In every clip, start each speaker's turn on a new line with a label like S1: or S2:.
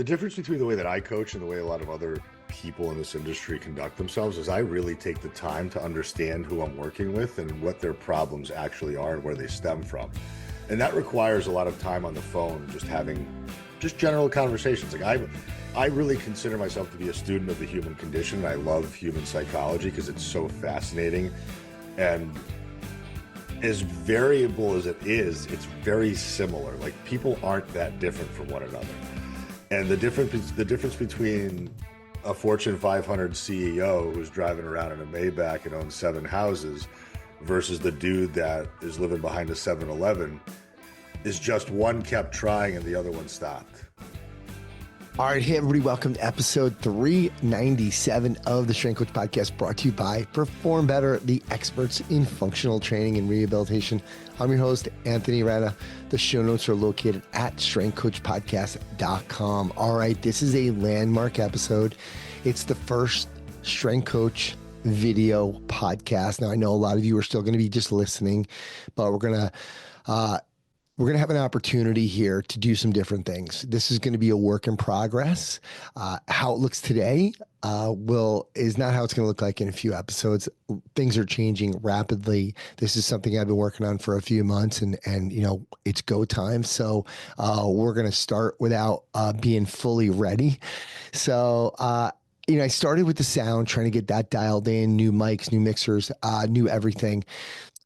S1: The difference between the way that I coach and the way a lot of other people in this industry conduct themselves is I really take the time to understand who I'm working with and what their problems actually are and where they stem from. And that requires a lot of time on the phone, just having just general conversations. I really consider myself to be a student of the human condition. I love human psychology because it's so fascinating. And as variable as it is, it's very similar. Like, people aren't that different from one another. And the difference between a Fortune 500 CEO who's driving around in a Maybach and owns 7 houses versus the dude that is living behind a 7-Eleven is just one kept trying and the other one stopped.
S2: All right, hey everybody, welcome to episode 397 of the Strength Coach Podcast, brought to you by Perform Better, the experts in functional training and rehabilitation. I'm your host, Anthony Renna. The show notes are located at strengthcoachpodcast.com. All right, this is a landmark episode. It's the first Strength Coach video podcast. Now, I know a lot of you are still going to be just listening, but we're going to have an opportunity here to do some different things. This is going to be a work in progress. How it looks today is not how it's going to look like in a few episodes. Things are changing rapidly. This is something I've been working on for a few months, and it's go time. So we're going to start without being fully ready. So I started with the sound, trying to get that dialed in, new mics, new mixers, new everything.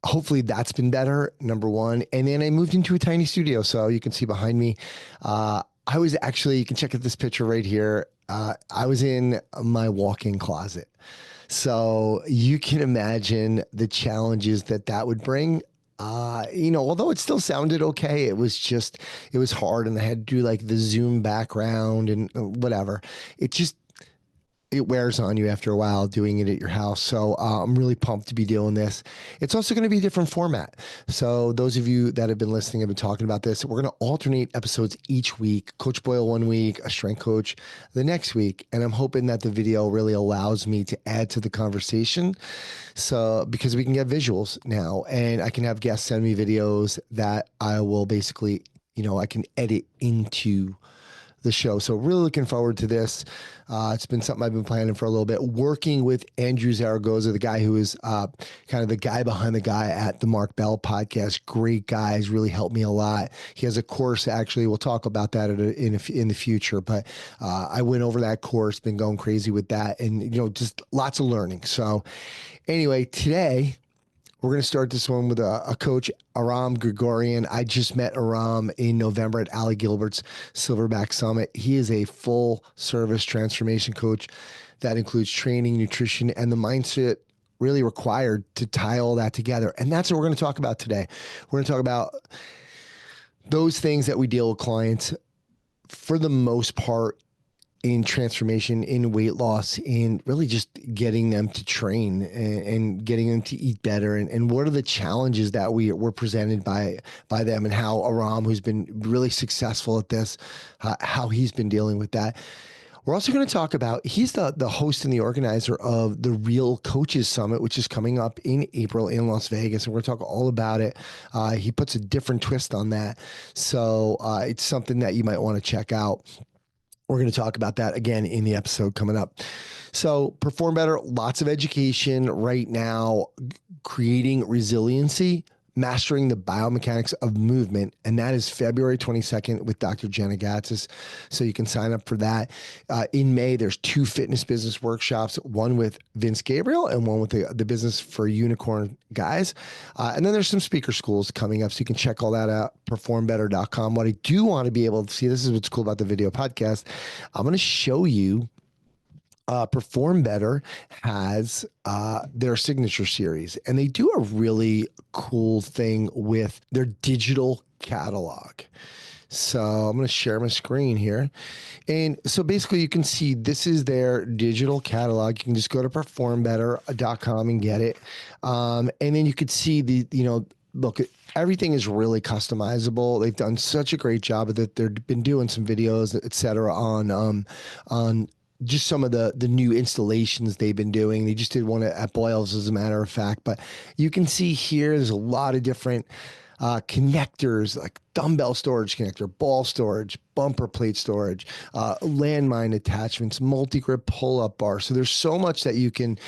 S2: Hopefully that's been better, number one. And then I moved into a tiny studio. So you can see behind me, you can check out this picture right here. I was in my walk-in closet. So you can imagine the challenges that would bring. Although it still sounded okay, it was hard, and I had to do like the Zoom background and whatever. It wears on you after a while doing it at your house. So I'm really pumped to be doing this. It's also going to be a different format. So those of you that have been listening have been talking about this. We're going to alternate episodes each week. Coach Boyle one week, a strength coach the next week. And I'm hoping that the video really allows me to add to the conversation. So because we can get visuals now, and I can have guests send me videos that I will basically, I can edit into the show. So really looking forward to this. It's been something I've been planning for a little bit, working with Andrew Zaragoza, the guy who is kind of the guy behind the guy at the Mark Bell podcast. Great guy. He's really helped me a lot. He has a course, actually. We'll talk about that in the future, but I went over that course, been going crazy with that, and just lots of learning. So anyway, today we're going to start this one with a coach, Aram Grigorian. I just met Aram in November at Ali Gilbert's Silverback Summit. He is a full service transformation coach that includes training, nutrition, and the mindset really required to tie all that together. And that's what we're going to talk about today. We're going to talk about those things that we deal with clients for the most part in transformation, in weight loss, in really just getting them to train and getting them to eat better. And what are the challenges that were presented by them, and how Aram, who's been really successful at this, how he's been dealing with that. We're also going to talk about, he's the host and the organizer of the Real Coaches Summit, which is coming up in April in Las Vegas. And we're going to talk all about it. He puts a different twist on that. So it's something that you might want to check out. We're going to talk about that again in the episode coming up. So Perform Better, lots of education right now, creating resiliency, mastering the biomechanics of movement. And that is February 22nd with Dr. Jenna Gatsis. So you can sign up for that. In May, there's 2 fitness business workshops, one with Vince Gabriel and one with the Business for Unicorn guys. And then there's some speaker schools coming up. So you can check all that out, performbetter.com. What I do want to be able to see, this is what's cool about the video podcast. I'm going to show you Perform Better has their signature series, and they do a really cool thing with their digital catalog. So I'm going to share my screen here. And so basically you can see this is their digital catalog. You can just go to performbetter.com and get it. And then you could see look, everything is really customizable. They've done such a great job of it. They've been doing some videos, et cetera, on just some of the new installations they've been doing. They just did one at Boyle's, as a matter of fact. But you can see here, there's a lot of different connectors like dumbbell storage connector, ball storage, bumper plate storage, landmine attachments, multi-grip pull-up bar. So there's so much that you can do,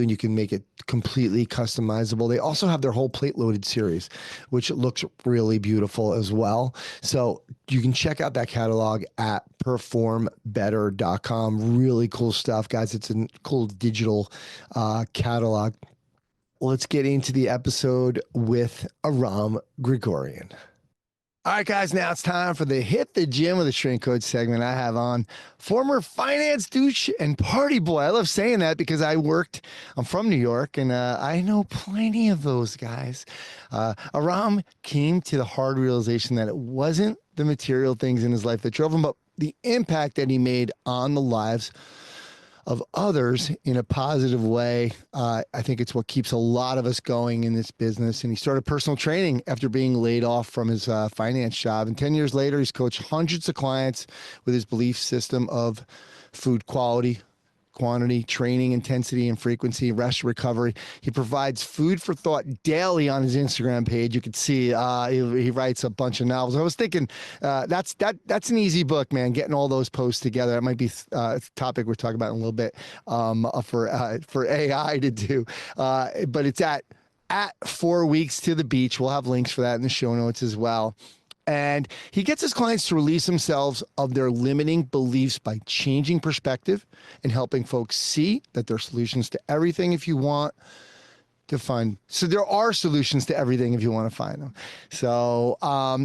S2: and you can make it completely customizable. They also have their whole plate loaded series, which looks really beautiful as well. So you can check out that catalog at performbetter.com. Really cool stuff, guys. It's a cool digital catalog. Let's get into the episode with Aram Grigorian. All right, guys, now it's time for the Hit the Gym with a Strength Coach segment. I have on former finance douche and party boy. I love saying that because I'm from New York, and I know plenty of those guys. Aram came to the hard realization that it wasn't the material things in his life that drove him, but the impact that he made on the lives of others in a positive way. I think it's what keeps a lot of us going in this business. And he started personal training after being laid off from his finance job. And 10 years later, he's coached hundreds of clients with his belief system of food quality, quantity, training, intensity, and frequency, rest, recovery. He provides food for thought daily on his Instagram page. You can see he writes a bunch of novels. I was thinking that's an easy book, man. Getting all those posts together. That might be a topic we're talking about in a little bit for AI to do. But it's at 4 weeks to the beach. We'll have links for that in the show notes as well. And he gets his clients to release themselves of their limiting beliefs by changing perspective and helping folks see that there are solutions to everything if you want to find. So there are solutions to everything if you want to find them. So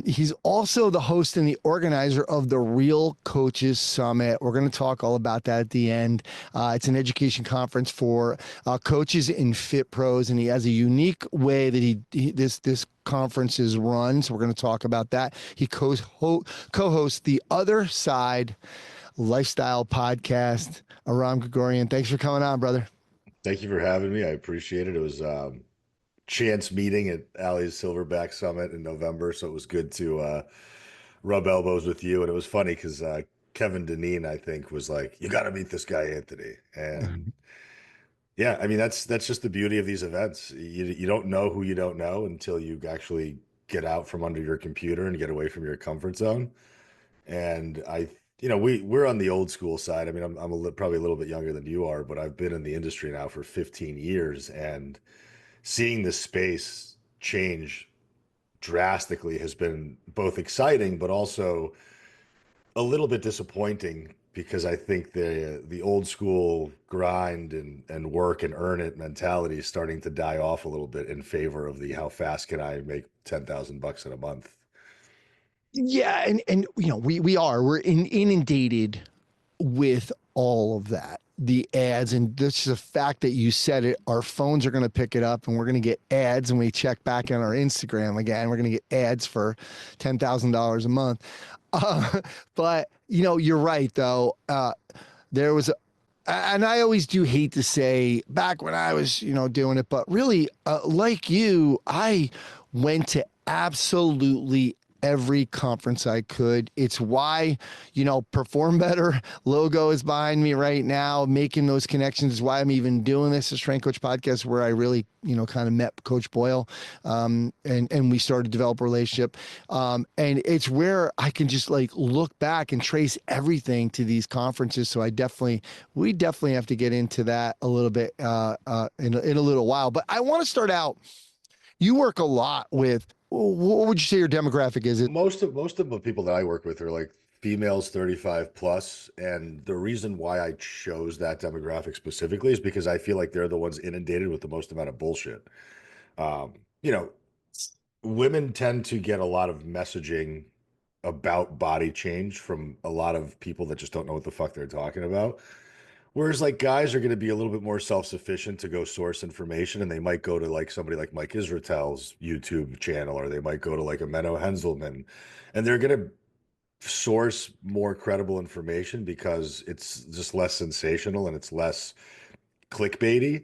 S2: he's also the host and the organizer of the Real Coaches Summit. We're going to talk all about that at the end. It's an education conference for coaches and fit pros, and he has a unique way that this conference is run. So we're going to talk about that. He co-hosts the Other Side Lifestyle podcast. Aram Grigorian, thanks for coming on, brother.
S1: Thank you for having me. I appreciate it. It was chance meeting at Allie's Silverback Summit in November, so it was good to rub elbows with you. And it was funny because Kevin Deneen, I think, was like, "You got to meet this guy, Anthony." And yeah, I mean that's just the beauty of these events. You don't know who you don't know until you actually get out from under your computer and get away from your comfort zone. And we're on the old school side. I mean, I'm probably a little bit younger than you are, but I've been in the industry now for 15 years, and seeing this space change drastically has been both exciting, but also a little bit disappointing because I think the old school grind and work and earn it mentality is starting to die off a little bit in favor of the how fast can I make $10,000 in a month.
S2: Yeah, and we're inundated with all of that, the ads, and this is a fact that you said it. Our phones are going to pick it up, and we're going to get ads, and we check back on our Instagram again. We're going to get ads for $10,000 a month. But you're right though. There was and I always do hate to say back when I was, doing it, but really, like you, I went to absolutely every conference I could. It's why, Perform Better logo is behind me right now. Making those connections is why I'm even doing this, a Strength Coach podcast, where I really, kind of met Coach Boyle, and we started to develop a relationship. And it's where I can just look back and trace everything to these conferences. So we definitely have to get into that a little bit in a little while. But I want to start out. You work a lot with, what would you say your demographic is?
S1: Most of the people that I work with are like females 35 plus, and the reason why I chose that demographic specifically is because I feel like they're the ones inundated with the most amount of bullshit. Um, you know, Women tend to get a lot of messaging about body change from a lot of people that just don't know what the fuck they're talking about. Whereas like guys are going to be a little bit more self-sufficient to go source information, and they might go to like somebody like Mike Israetel's YouTube channel, or they might go to like a Menno Henselman, and they're going to source more credible information because it's just less sensational and it's less clickbaity.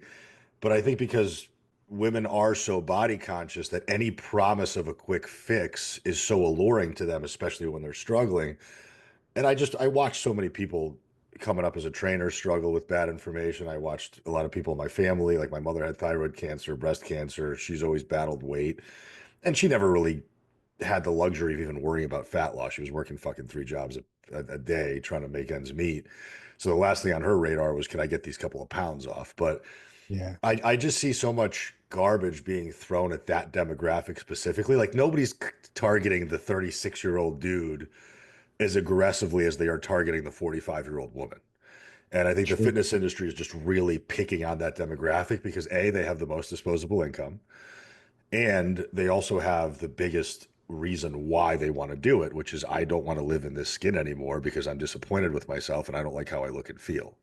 S1: But I think because women are so body conscious that any promise of a quick fix is so alluring to them, especially when they're struggling. And I watched so many people coming up as a trainer struggle with bad information. I watched a lot of people in my family, like my mother had thyroid cancer, breast cancer. She's always battled weight. And she never really had the luxury of even worrying about fat loss. She was working fucking 3 jobs a day trying to make ends meet. So the last thing on her radar was, can I get these couple of pounds off? But
S2: Yeah.
S1: I just see so much garbage being thrown at that demographic specifically. Like nobody's targeting the 36-year-old dude as aggressively as they are targeting the 45-year-old woman. And I think the
S2: True.
S1: fitness industry is just really picking on that demographic because A, they have the most disposable income, and they also have the biggest reason why they want to do it, which is I don't want to live in this skin anymore because I'm disappointed with myself and I don't like how I look and feel.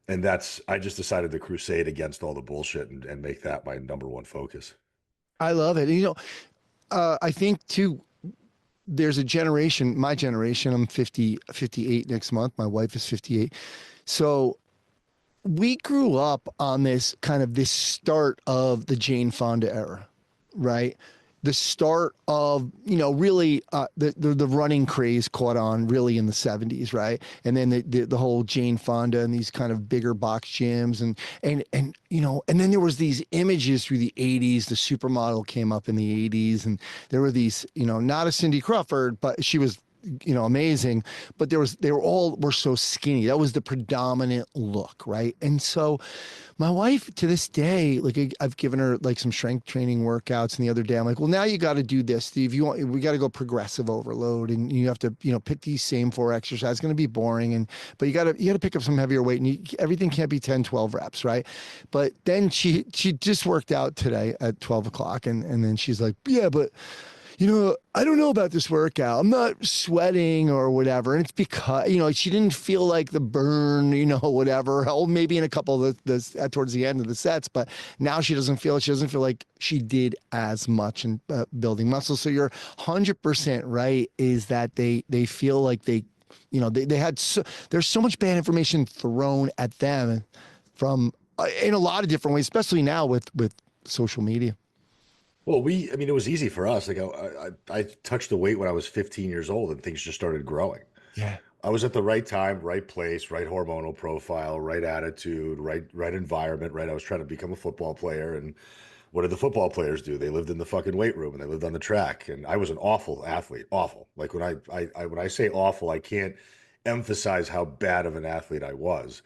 S1: And I just decided to crusade against all the bullshit and make that my number one focus.
S2: I love it. I think too, there's a generation, my generation, I'm 50, 58 next month. My wife is 58. So we grew up on this kind of this start of the Jane Fonda era, right? The start of, really the running craze caught on really in the 70s, right? And then the whole Jane Fonda and these kind of bigger box gyms and then there was these images through the 80s. The supermodel came up in the 80s, and there were these, not a Cindy Crawford, but she was amazing, but they were so skinny. That was the predominant look, right? And so my wife to this day, like I've given her like some strength training workouts, and the other day I'm like, well, now you got to do this, Steve. We got to go progressive overload, and you have to, pick these same 4 exercises. It's going to be boring, but you got to pick up some heavier weight, and everything can't be 10, 12 reps, right? But then she just worked out today at 12 o'clock, and then she's like, yeah, but I don't know about this workout. I'm not sweating or whatever. And it's because, she didn't feel like the burn, whatever. Oh, maybe in a couple of towards the end of the sets, but now she doesn't feel it. She doesn't feel like she did as much in building muscle. So you're 100% right, is that they feel like they had, there's so much bad information thrown at them from in a lot of different ways, especially now with social media.
S1: Well, I mean, it was easy for us. Like I touched the weight when I was 15 years old and things just started growing.
S2: Yeah.
S1: I was at the right time, right place, right hormonal profile, right attitude, right environment, right. I was trying to become a football player. And what did the football players do? They lived in the fucking weight room and they lived on the track. And I was an awful athlete, awful. Like when I say awful, I can't emphasize how bad of an athlete I was.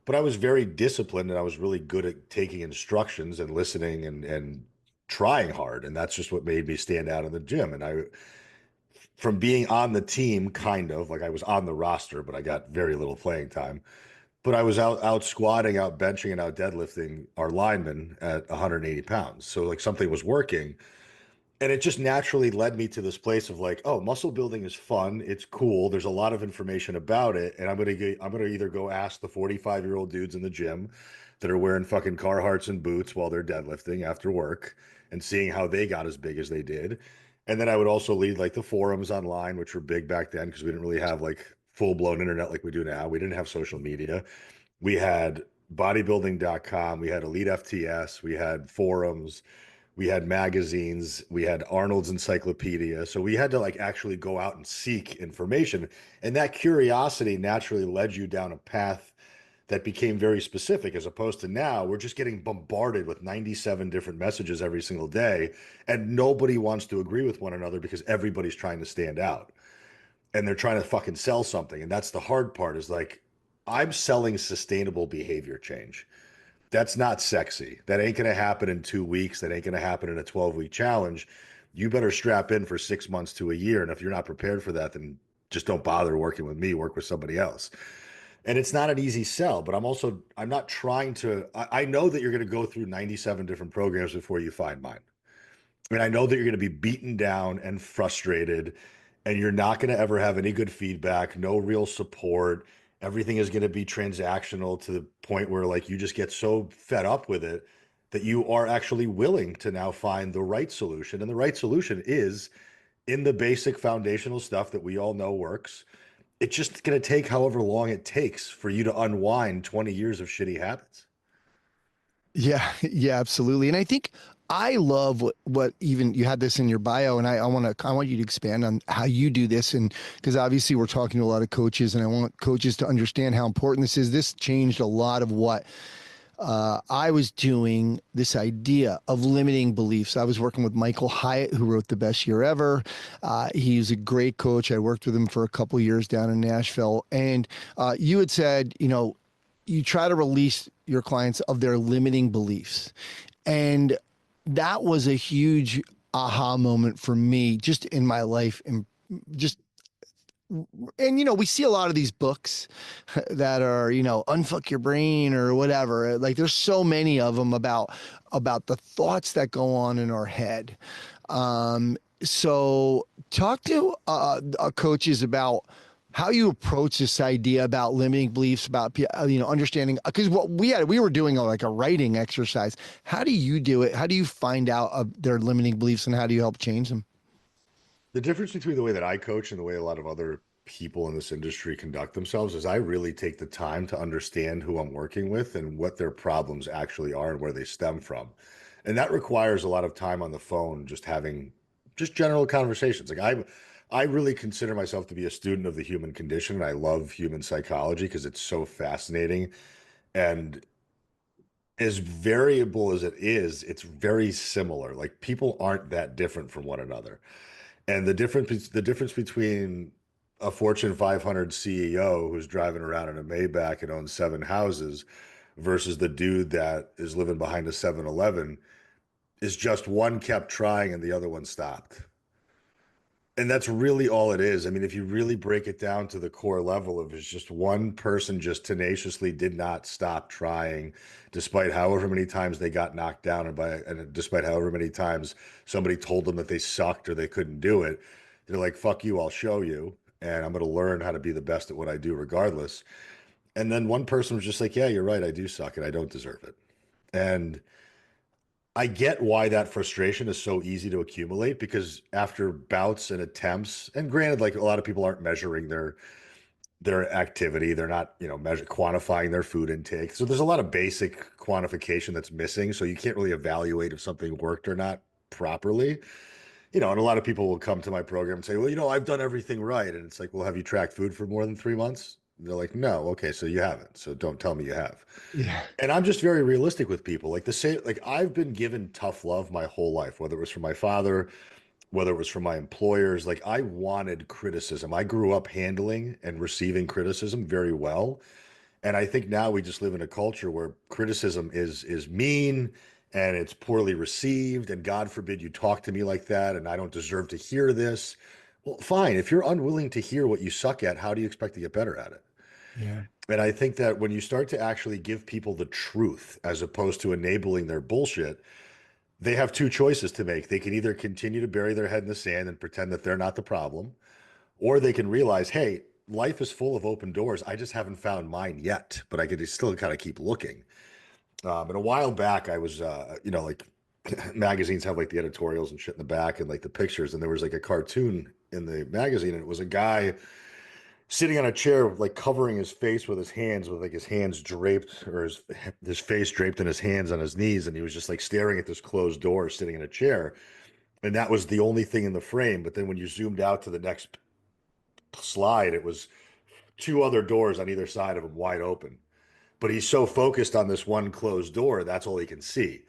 S1: But I was very disciplined and I was really good at taking instructions and listening and trying hard. And that's just what made me stand out in the gym. And from being on the team, kind of like I was on the roster, but I got very little playing time. But I was out squatting, out benching, and out deadlifting our linemen at 180 pounds. So like something was working. And it just naturally led me to this place of like, oh, muscle building is fun. It's cool. There's a lot of information about it. And I'm gonna either go ask the 45-year-old dudes in the gym that are wearing fucking Carhartts and boots while they're deadlifting after work and seeing how they got as big as they did. And then I would also lead like the forums online, which were big back then because we didn't really have like full-blown internet like we do now. We didn't have social media. We had bodybuilding.com, we had Elite FTS, we had forums, we had magazines, we had Arnold's Encyclopedia. So we had to like actually go out and seek information. And that curiosity naturally led you down a path that became very specific, as opposed to now we're just getting bombarded with 97 different messages every single day. And nobody wants to agree with one another because everybody's trying to stand out and they're trying to fucking sell something. And that's the hard part, is like, I'm selling sustainable behavior change. That's not sexy. That ain't going to happen in 2 weeks. That ain't going to happen in a 12-week challenge. You better strap in for 6 months to a year. And if you're not prepared for that, then just don't bother working with me, work with somebody else. And it's not an easy sell, but I'm not trying to, I know that you're going to go through 97 different programs before you find mine. And I know that you're going to be beaten down and frustrated, and you're not going to ever have any good feedback, no real support. Everything is going to be transactional to the point where like you just get so fed up with it that you are actually willing to now find the right solution. And the right solution is in the basic foundational stuff that we all know works. It's just going to take however long it takes for you to unwind 20 years of shitty habits.
S2: Yeah, yeah, absolutely. And I think I love what even you had this in your bio, and I want you to expand on how you do this, and because obviously we're talking to a lot of coaches, and I want coaches to understand how important this is. This changed a lot of what I was doing this idea of limiting beliefs. I was working with Michael Hyatt, who wrote The Best Year Ever. He's a great coach. I worked with him for a couple years down in Nashville. And you had said, you try to release your clients of their limiting beliefs. And that was a huge aha moment for me just in my life and just we see a lot of these books that are unfuck your brain or whatever. Like there's so many of them about the thoughts that go on in our head. So talk to coaches about how you approach this idea about limiting beliefs, about understanding, because what we were doing like a writing exercise. How do you do it? How do you find out their limiting beliefs, and how do you help change them?
S1: The difference between the way that I coach and the way a lot of other people in this industry conduct themselves is I really take the time to understand who I'm working with and what their problems actually are and where they stem from. And that requires a lot of time on the phone, just having just general conversations. I really consider myself to be a student of the human condition, and I love human psychology because it's so fascinating. And as variable as it is, it's very similar. Like people aren't that different from one another. And the difference between a Fortune 500 CEO who's driving around in a Maybach and owns 7 houses versus the dude that is living behind a 7-Eleven is just one kept trying and the other one stopped. And that's really all it is. I mean, if you really break it down to the core level of it's just one person just tenaciously did not stop trying, despite however many times they got knocked down and despite however many times somebody told them that they sucked or they couldn't do it. They're like, fuck you, I'll show you. And I'm going to learn how to be the best at what I do regardless. And then one person was just like, yeah, you're right. I do suck and I don't deserve it. And I get why that frustration is so easy to accumulate because after bouts and attempts, and granted, like a lot of people aren't measuring their activity, they're not, quantifying their food intake. So there's a lot of basic quantification that's missing. So you can't really evaluate if something worked or not properly. And a lot of people will come to my program and say, well, I've done everything right. And it's like, well, have you tracked food for more than 3 months? And they're like, no. Okay, so you haven't. So don't tell me you have.
S2: Yeah.
S1: And I'm just very realistic with people. Like the same, like I've been given tough love my whole life, whether it was from my father, whether it was from my employers. Like I wanted criticism. I grew up handling and receiving criticism very well. And I think now we just live in a culture where criticism is mean and it's poorly received. And God forbid you talk to me like that, and I don't deserve to hear this. Well, fine. If you're unwilling to hear what you suck at, how do you expect to get better at it?
S2: Yeah.
S1: And I think that when you start to actually give people the truth as opposed to enabling their bullshit, they have two choices to make. They can either continue to bury their head in the sand and pretend that they're not the problem, or they can realize, hey, life is full of open doors. I just haven't found mine yet, but I could still kind of keep looking. And a while back, I was, like magazines have like the editorials and shit in the back and like the pictures. And there was like a cartoon in the magazine, and it was a guy sitting on a chair, like covering his face with his hands, with like his hands draped or his face draped in his hands on his knees, and he was just like staring at this closed door, sitting in a chair, and that was the only thing in the frame. But then when you zoomed out to the next slide, it was two other doors on either side of him, wide open. But he's so focused on this one closed door, that's all he can see.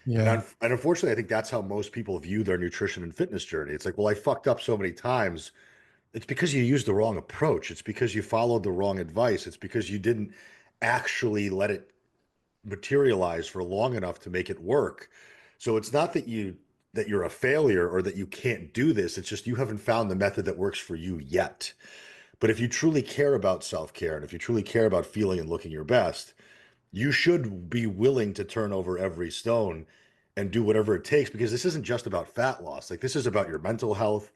S2: Yeah.
S1: And unfortunately, I think that's how most people view their nutrition and fitness journey. It's like, well, I fucked up so many times. It's because you used the wrong approach. It's because you followed the wrong advice. It's because you didn't actually let it materialize for long enough to make it work. So it's not that you're a failure or that you can't do this. It's just you haven't found the method that works for you yet. But if you truly care about self-care and if you truly care about feeling and looking your best, you should be willing to turn over every stone and do whatever it takes, because this isn't just about fat loss. Like this is about your mental health.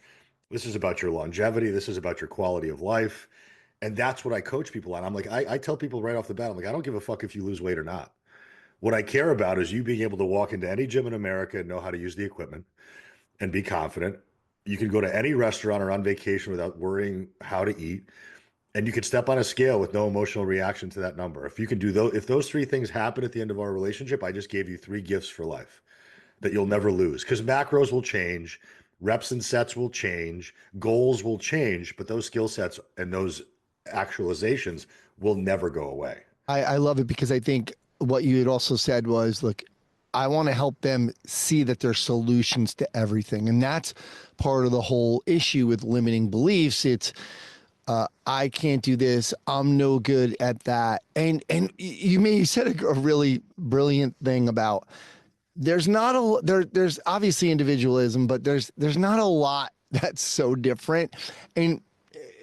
S1: This is about your longevity. This is about your quality of life. And that's what I coach people on. I'm like, I tell people right off the bat, I'm like, I don't give a fuck if you lose weight or not. What I care about is you being able to walk into any gym in America and know how to use the equipment and be confident. You can go to any restaurant or on vacation without worrying how to eat. And you can step on a scale with no emotional reaction to that number. If you can do those, if those three things happen at the end of our relationship, I just gave you three gifts for life that you'll never lose, because macros will change, reps and sets will change, goals will change, but those skill sets and those actualizations will never go away.
S2: I love it because I think what you had also said was, look, I want to help them see that there's solutions to everything. And that's part of the whole issue with limiting beliefs. It's, I can't do this. I'm no good at that. And you said a really brilliant thing about there's obviously individualism, but there's not a lot that's so different. And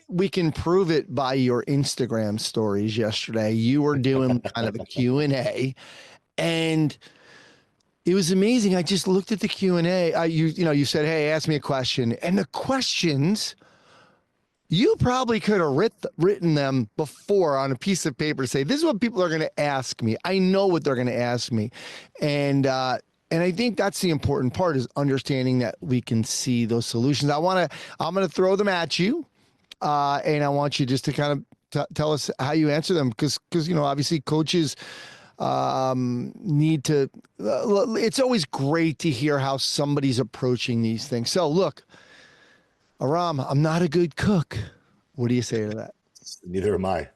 S2: we can prove it by your Instagram stories yesterday. You were doing kind of a Q&A, and it was amazing. I just looked at the Q&A. You said, "Hey, ask me a question." And the questions, you probably could have written them before on a piece of paper, say, "This is what people are going to ask me. I know what they're going to ask me." And I think that's the important part, is understanding that we can see those solutions. I'm going to throw them at you. And I want you just to kind of tell us how you answer them, because obviously coaches need to. It's always great to hear how somebody's approaching these things. So look, Aram, I'm not a good cook. What do you say to that?
S1: Neither am I.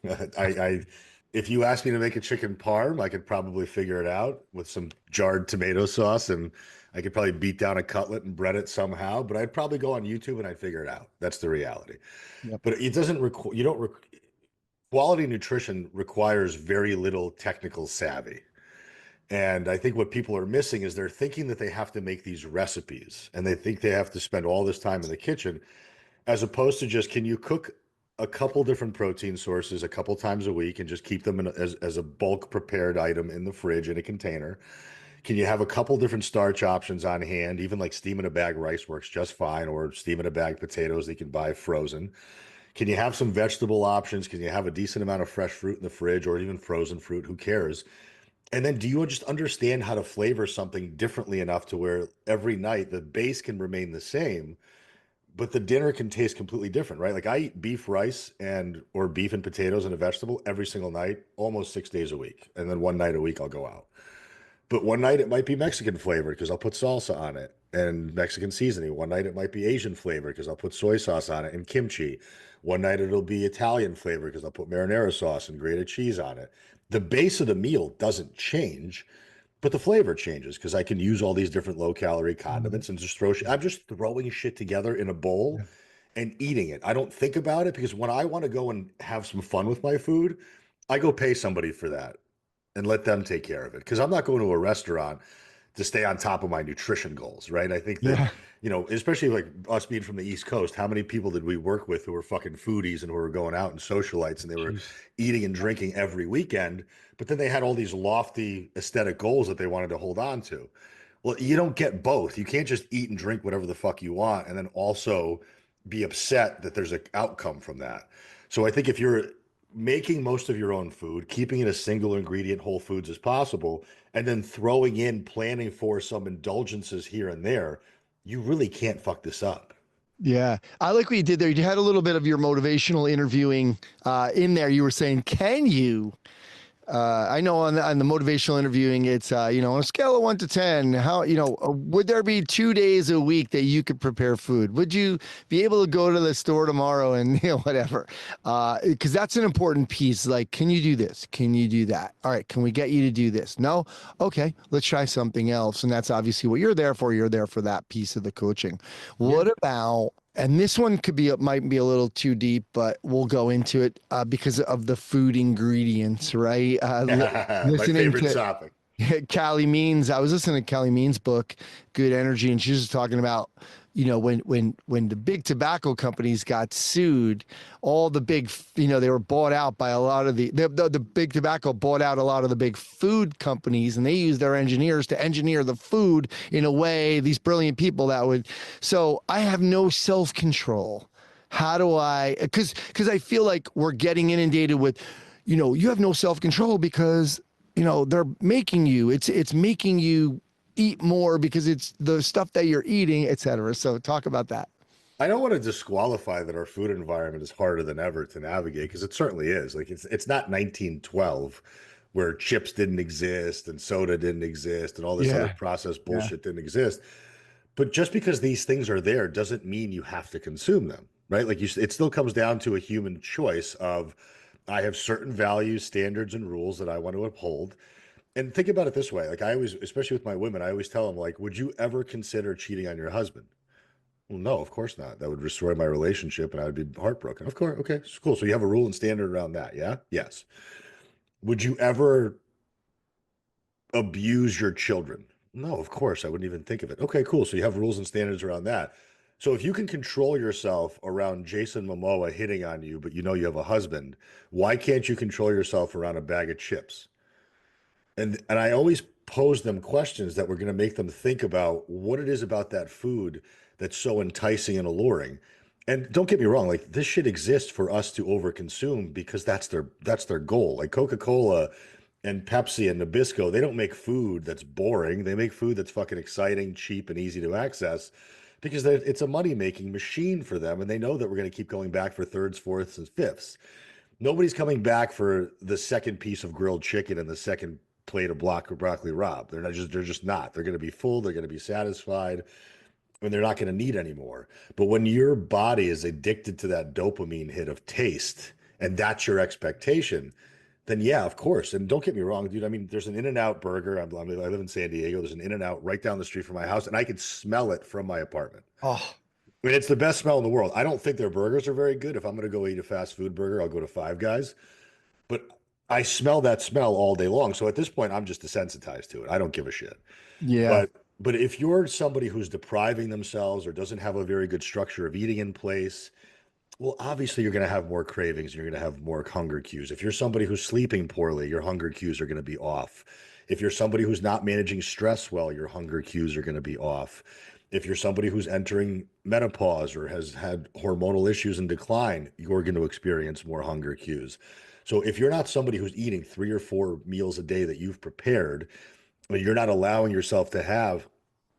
S1: If you asked me to make a chicken parm, I could probably figure it out with some jarred tomato sauce, and I could probably beat down a cutlet and bread it somehow. But I'd probably go on YouTube and I'd figure it out. That's the reality.
S2: Yep.
S1: But it doesn't require. Quality nutrition requires very little technical savvy. And I think what people are missing is they're thinking that they have to make these recipes, and they think they have to spend all this time in the kitchen, as opposed to just, can you cook a couple different protein sources a couple times a week and just keep them as a bulk prepared item in the fridge in a container? Can you have a couple different starch options on hand? Even like steam in a bag rice works just fine, or steam in a bag potatoes that you can buy frozen. Can you have some vegetable options? Can you have a decent amount of fresh fruit in the fridge, or even frozen fruit? Who cares? And then do you just understand how to flavor something differently enough to where every night the base can remain the same, but the dinner can taste completely different, right? Like I eat beef rice or beef and potatoes and a vegetable every single night, almost 6 days a week. And then one night a week I'll go out. But one night it might be Mexican flavored because I'll put salsa on it and Mexican seasoning. One night it might be Asian flavored because I'll put soy sauce on it and kimchi. One night it'll be Italian flavored because I'll put marinara sauce and grated cheese on it. The base of the meal doesn't change, but the flavor changes because I can use all these different low calorie condiments and just I'm just throwing shit together in a bowl and eating it. I don't think about it, because when I want to go and have some fun with my food, I go pay somebody for that and let them take care of it. Because I'm not going to a restaurant to stay on top of my nutrition goals, right? I think that,
S2: Yeah.
S1: Especially like us being from the East Coast, how many people did we work with who were fucking foodies and who were going out and socialites, and they were
S2: Jeez.
S1: eating and drinking every weekend, but then they had all these lofty aesthetic goals that they wanted to hold on to. Well, you don't get both. You can't just eat and drink whatever the fuck you want and then also be upset that there's an outcome from that. So I think if you're making most of your own food, keeping it a single ingredient whole foods as possible, and then throwing in planning for some indulgences here and there, you really can't fuck this up.
S2: Yeah, I like what you did there. You had a little bit of your motivational interviewing in there. You were saying, "Can you?" I know on the motivational interviewing, it's on a scale of 1 to 10, how would there be 2 days a week that you could prepare food? Would you be able to go to the store tomorrow and whatever? Because that's an important piece. Like, can you do this? Can you do that? All right, can we get you to do this? No, okay, let's try something else. And that's obviously what you're there for. You're there for that piece of the coaching.
S1: Yeah.
S2: What about? And this one might be a little too deep, but we'll go into it because of the food ingredients, right?
S1: My
S2: Listening
S1: favorite
S2: to
S1: topic.
S2: Callie Means, I was listening to Callie Means' book, Good Energy, and she was talking about, when the big tobacco companies got sued, all the big, they were bought out by a lot of the big tobacco bought out a lot of the big food companies, and they used their engineers to engineer the food in a way, these brilliant people that would. So I have no self-control. How do because I feel like we're getting inundated with, you have no self-control because they're making you, it's making you eat more because it's the stuff that you're eating, etc. So talk about that.
S1: I don't want to disqualify that our food environment is harder than ever to navigate, because it certainly is. Like it's not 1912 where chips didn't exist and soda didn't exist and all this other
S2: Yeah.
S1: processed
S2: Yeah.
S1: bullshit didn't exist. But just because these things are there doesn't mean you have to consume them, right? Like it still comes down to a human choice of, I have certain values, standards, and rules that I want to uphold. And think about it this way. Like I always, especially with my women, I always tell them like, would you ever consider cheating on your husband? Well, no, of course not. That would destroy my relationship and I would be heartbroken. Of course. Okay. Cool. So you have a rule and standard around that. Yeah. Yes. Would you ever abuse your children? No, of course. I wouldn't even think of it. Okay, cool. So you have rules and standards around that. So if you can control yourself around Jason Momoa hitting on you, but you know you have a husband, why can't you control yourself around a bag of chips? And I always pose them questions that were going to make them think about what it is about that food that's so enticing and alluring. And don't get me wrong, like this shit exists for us to overconsume because that's their goal. Like Coca-Cola and Pepsi and Nabisco, they don't make food that's boring. They make food that's fucking exciting, cheap, and easy to access because it's a money-making machine for them, and they know that we're going to keep going back for thirds, fourths, and fifths. Nobody's coming back for the second piece of grilled chicken and the second plate of broccoli rabe. They're just not. They're going to be full. They're going to be satisfied, and they're not going to need any more. But when your body is addicted to that dopamine hit of taste, and that's your expectation, then yeah, of course. And don't get me wrong, dude. I mean, there's an In-N-Out burger. I live in San Diego. There's an In-N-Out right down the street from my house, and I can smell it from my apartment.
S2: Oh,
S1: I mean, it's the best smell in the world. I don't think their burgers are very good. If I'm going to go eat a fast food burger, I'll go to Five Guys. But I smell that smell all day long. So at this point, I'm just desensitized to it. I don't give a shit.
S2: yeah.
S1: But if you're somebody who's depriving themselves or doesn't have a very good structure of eating in place, well, obviously you're going to have more cravings. You're going to have more hunger cues. If you're somebody who's sleeping poorly, your hunger cues are going to be off. If you're somebody who's not managing stress well, your hunger cues are going to be off. If you're somebody who's entering menopause or has had hormonal issues and decline, you're going to experience more hunger cues. So if you're not somebody who's eating 3 or 4 meals a day that you've prepared, but you're not allowing yourself to have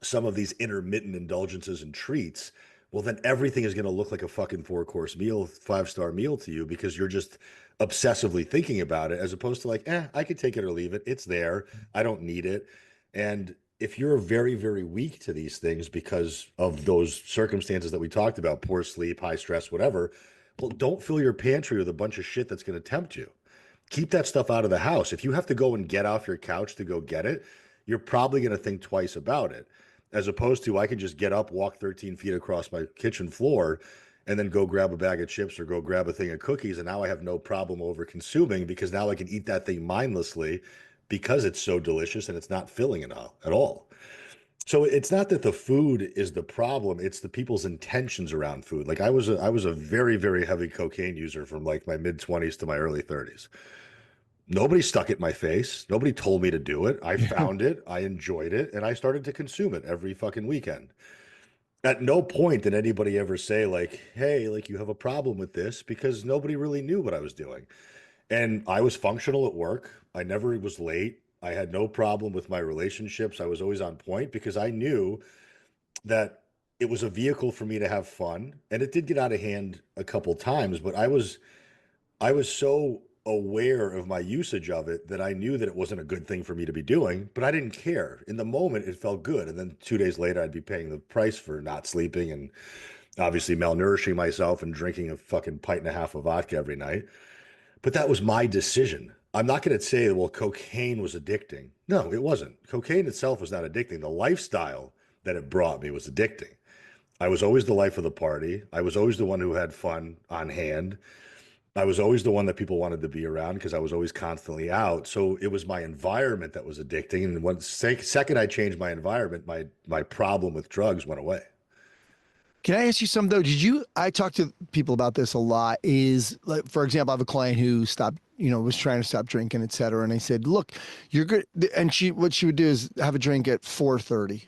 S1: some of these intermittent indulgences and treats, well, then everything is going to look like a fucking 4 course meal, 5 star meal to you because you're just obsessively thinking about it as opposed to like, I could take it or leave it. It's there. I don't need it. And if you're very, very weak to these things because of those circumstances that we talked about, poor sleep, high stress, whatever, well, don't fill your pantry with a bunch of shit that's going to tempt you. Keep that stuff out of the house. If you have to go and get off your couch to go get it, you're probably going to think twice about it. As opposed to I can just get up, walk 13 feet across my kitchen floor, and then go grab a bag of chips or go grab a thing of cookies. And now I have no problem over consuming because now I can eat that thing mindlessly because it's so delicious and it's not filling at all. So it's not that the food is the problem, it's the people's intentions around food. Like I was a very, very heavy cocaine user from like my mid-20s to my early 30s. Nobody stuck it in my face. Nobody told me to do it. I found it, I enjoyed it, and I started to consume it every fucking weekend. At no point did anybody ever say like, "Hey, like you have a problem with this," because nobody really knew what I was doing. And I was functional at work. I never was late. I had no problem with my relationships. I was always on point because I knew that it was a vehicle for me to have fun. And it did get out of hand a couple times, but I was so aware of my usage of it that I knew that it wasn't a good thing for me to be doing, but I didn't care. In the moment, it felt good. And then 2 days later, I'd be paying the price for not sleeping and obviously malnourishing myself and drinking a fucking pint and a half of vodka every night. But that was my decision. I'm not going to say, well, cocaine was addicting. No, it wasn't. Cocaine itself was not addicting. The lifestyle that it brought me was addicting. I was always the life of the party. I was always the one who had fun on hand. I was always the one that people wanted to be around because I was always constantly out. So it was my environment that was addicting. And when second I changed my environment, my problem with drugs went away.
S2: Can I ask you something though? I talk to people about this a lot is like, for example, I have a client who stopped, was trying to stop drinking, et cetera. And I said, look, you're good. And what she would do is have a drink at 4:30.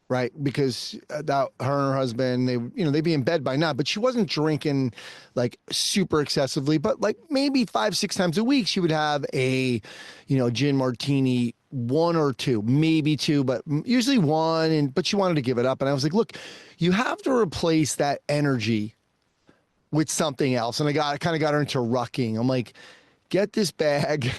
S2: Right. Because that her and her husband, they'd be in bed by now, but she wasn't drinking like super excessively, but like maybe 5, 6 times a week, she would have a, gin martini, one or two, maybe two, but usually one. But she wanted to give it up. And I was like, look, you have to replace that energy with something else. And I kind of got her into rucking. I'm like, get this bag,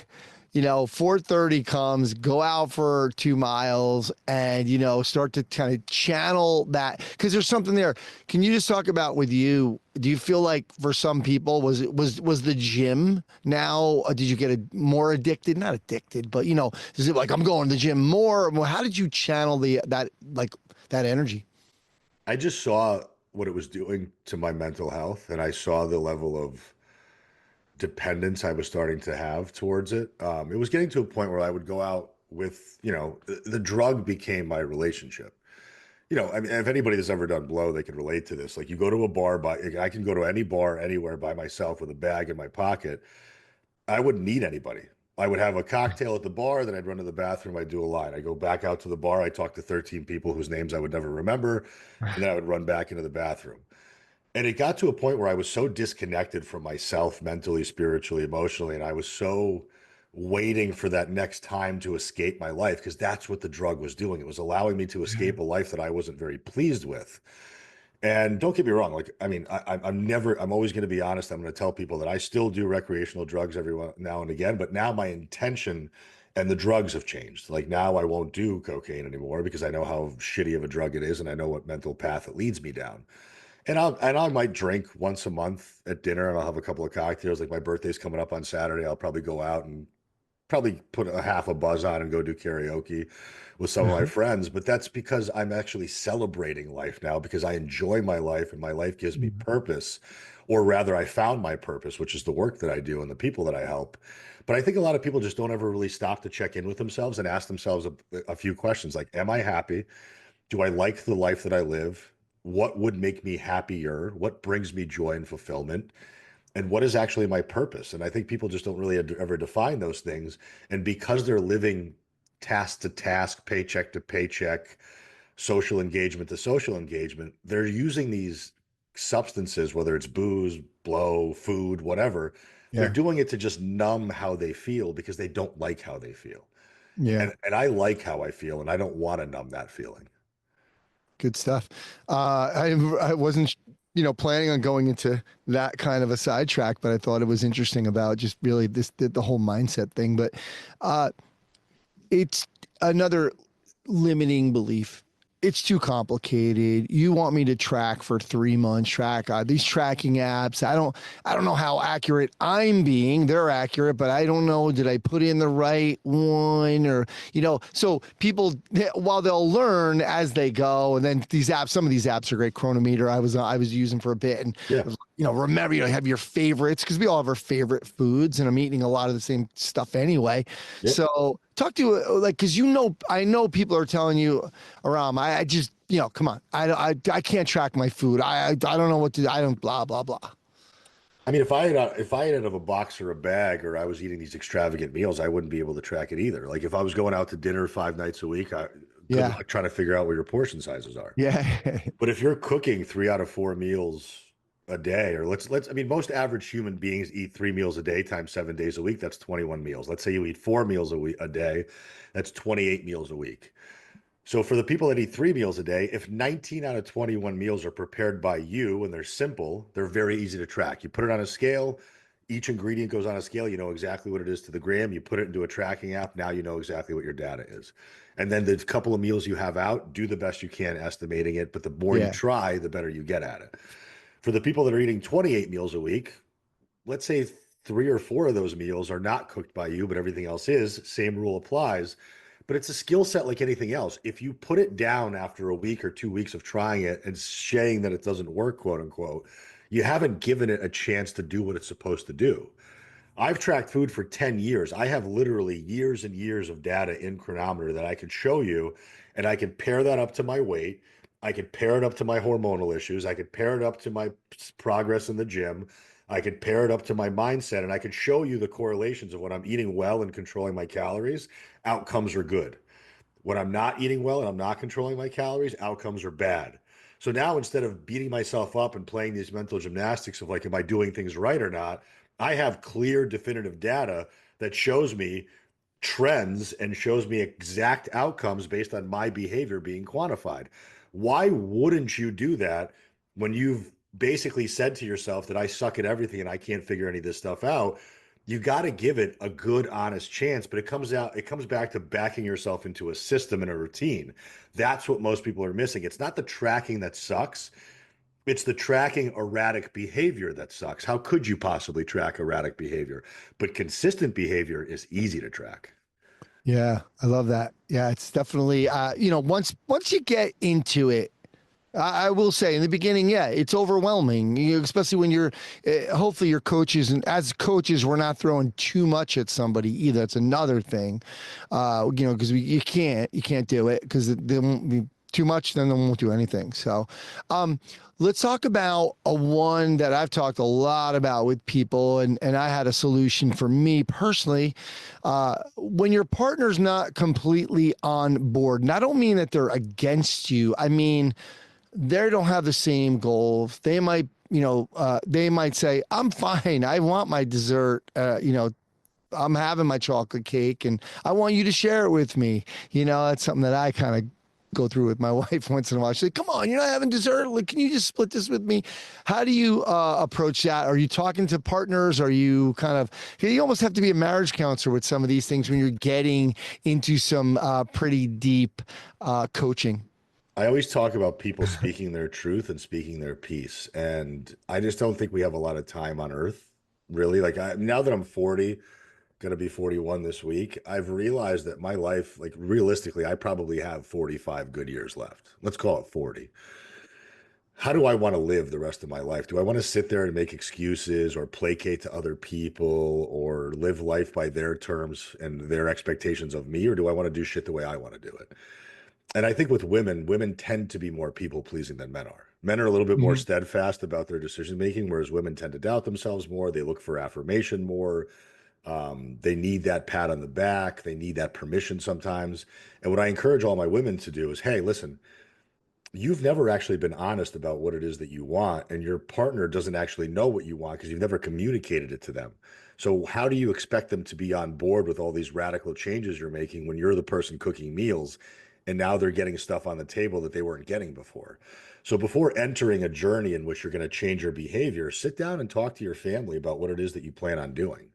S2: 4:30 comes, go out for 2 miles and, start to kind of channel that because there's something there. Can you just talk about with you? Do you feel like for some people was the gym now? Did you get more addicted? Not addicted, but is it like I'm going to the gym more? Well, how did you channel that energy?
S1: I just saw what it was doing to my mental health, and I saw the level of dependence I was starting to have towards it. It was getting to a point where I would go out with, the drug became my relationship. I mean, if anybody that's ever done blow, they can relate to this. Like you go to a bar, I can go to any bar anywhere by myself with a bag in my pocket. I wouldn't need anybody. I would have a cocktail at the bar, then I'd run to the bathroom, I'd do a line. I go back out to the bar, I talk to 13 people whose names I would never remember, and then I would run back into the bathroom. And it got to a point where I was so disconnected from myself mentally, spiritually, emotionally, and I was so waiting for that next time to escape my life because that's what the drug was doing. It was allowing me to escape a life that I wasn't very pleased with. And don't get me wrong, like I mean, I'm always going to be honest. I'm going to tell people that I still do recreational drugs now and again, but now my intention and the drugs have changed. Like now I won't do cocaine anymore because I know how shitty of a drug it is and I know what mental path it leads me down. And I might drink once a month at dinner and I'll have a couple of cocktails. Like my birthday's coming up on Saturday. I'll probably go out and probably put a half a buzz on and go do karaoke with some of my friends. But that's because I'm actually celebrating life now because I enjoy my life and my life gives me purpose. Or rather, I found my purpose, which is the work that I do and the people that I help. But I think a lot of people just don't ever really stop to check in with themselves and ask themselves a few questions like, am I happy? Do I like the life that I live? What would make me happier? What brings me joy and fulfillment? And what is actually my purpose? And I think people just don't really ever define those things. And because they're living task to task, paycheck to paycheck, social engagement to social engagement, they're using these substances, whether it's booze, blow, food, whatever, they're
S2: Yeah.
S1: doing it to just numb how they feel because they don't like how they feel.
S2: Yeah.
S1: And I like how I feel, and I don't want to numb that feeling.
S2: Good stuff. I wasn't, planning on going into that kind of a sidetrack, but I thought it was interesting about just really the whole mindset thing. But uh, it's another limiting belief. It's too complicated. You want me to track for 3 months, track these tracking apps. I don't know how accurate I'm being. They're accurate, but I don't know. Did I put in the right one or, so people, while they'll learn as they go, and then some of these apps are great. Chronometer. I was using for a bit and,
S1: Yeah.
S2: remember, have your favorites because we all have our favorite foods and I'm eating a lot of the same stuff anyway.
S1: Yeah.
S2: So talk to because I know people are telling you, Aram, I just, come on, I can't track my food. I don't know what to do. I don't blah blah blah.
S1: I mean, if I had out of a box or a bag, or I was eating these extravagant meals, I wouldn't be able to track it either. Like if I was going out to dinner 5 nights a week, good
S2: Yeah,
S1: luck trying to figure out what your portion sizes are.
S2: yeah,
S1: But if you're cooking 3 out of 4 meals a day, or I mean, most average human beings eat 3 meals a day times 7 days a week. That's 21 meals. Let's say you eat 4 meals a day, that's 28 meals a week. So for the people that eat 3 meals a day, if 19 out of 21 meals are prepared by you and they're simple, they're very easy to track. You put it on a scale, each ingredient goes on a scale, you know exactly what it is to the gram. You put it into a tracking app, now you know exactly what your data is. And then the couple of meals you have out, do the best you can estimating it, but the more you
S2: yeah,
S1: try, the better you get at it. For the people that are eating 28 meals a week, let's say 3 or 4 of those meals are not cooked by you, but everything else is, same rule applies. But it's a skill set like anything else. If you put it down after a week or 2 weeks of trying it and saying that it doesn't work, quote unquote, you haven't given it a chance to do what it's supposed to do. I've tracked food for 10 years. I have literally years and years of data in Chronometer that I could show you, and I could pair that up to my weight. I could pair it up to my hormonal issues. I could pair it up to my progress in the gym. I could pair it up to my mindset, and I could show you the correlations of when I'm eating well and controlling my calories, outcomes are good. When I'm not eating well and I'm not controlling my calories, outcomes are bad. So now instead of beating myself up and playing these mental gymnastics of like, am I doing things right or not? I have clear, definitive data that shows me trends and shows me exact outcomes based on my behavior being quantified. Why wouldn't you do that when you've basically said to yourself that I suck at everything and I can't figure any of this stuff out? you got to give it a good, honest chance, but it comes back to backing yourself into a system and a routine. That's what most people are missing. It's not the tracking that sucks. It's the tracking erratic behavior that sucks. How could you possibly track erratic behavior? But consistent behavior is easy to track.
S2: Yeah, I love that. Yeah, it's definitely once you get into it, I will say in the beginning, yeah, it's overwhelming, especially when you're, hopefully your coaches, and as coaches, we're not throwing too much at somebody either. That's another thing, because you can't do it because they won't be too much, then they won't do anything. So, let's talk about a one that I've talked a lot about with people, and I had a solution for me personally. When your partner's not completely on board, and I don't mean that they're against you, I mean, they don't have the same goals. They might say, I'm fine. I want my dessert. I'm having my chocolate cake and I want you to share it with me. That's something that I kind of go through with my wife once in a while. She's like, come on, you're not having dessert. Like, can you just split this with me? How do you approach that? Are you talking to partners? Are you you almost have to be a marriage counselor with some of these things when you're getting into some pretty deep coaching.
S1: I always talk about people speaking their truth and speaking their piece. And I just don't think we have a lot of time on earth, really. Now that I'm 40, going to be 41 this week, I've realized that my life, like realistically, I probably have 45 good years left. Let's call it 40. How do I want to live the rest of my life? Do I want to sit there and make excuses or placate to other people or live life by their terms and their expectations of me? Or do I want to do shit the way I want to do it? And I think with women tend to be more people pleasing than men are. Men are a little bit more
S2: Mhm.
S1: steadfast about their decision making, whereas women tend to doubt themselves more. They look for affirmation more. They need that pat on the back. They need that permission sometimes. And what I encourage all my women to do is, hey, listen, you've never actually been honest about what it is that you want, and your partner doesn't actually know what you want because you've never communicated it to them. So how do you expect them to be on board with all these radical changes you're making when you're the person cooking meals and now they're getting stuff on the table that they weren't getting before? So before entering a journey in which you're going to change your behavior, sit down and talk to your family about what it is that you plan on doing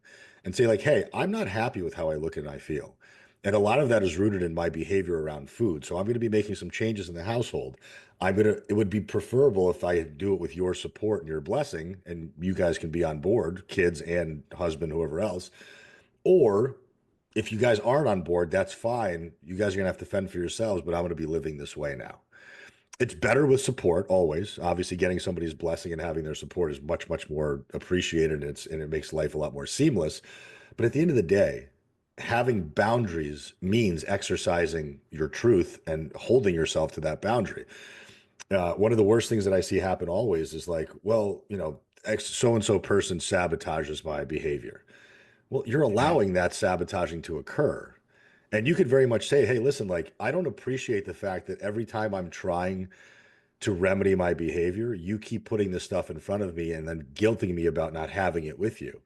S1: and say like, hey, I'm not happy with how I look and I feel. And a lot of that is rooted in my behavior around food. So I'm going to be making some changes in the household. It would be preferable if I do it with your support and your blessing, and you guys can be on board, kids and husband, whoever else. Or if you guys aren't on board, that's fine. You guys are going to have to fend for yourselves, but I'm going to be living this way now. It's better with support always. Obviously, getting somebody's blessing and having their support is much, much more appreciated, and it makes life a lot more seamless. But at the end of the day, having boundaries means exercising your truth and holding yourself to that boundary. One of the worst things that I see happen always is like, well, so and so person sabotages my behavior. Well, you're allowing that sabotaging to occur. And you could very much say, hey, listen, like, I don't appreciate the fact that every time I'm trying to remedy my behavior, you keep putting this stuff in front of me and then guilting me about not having it with you.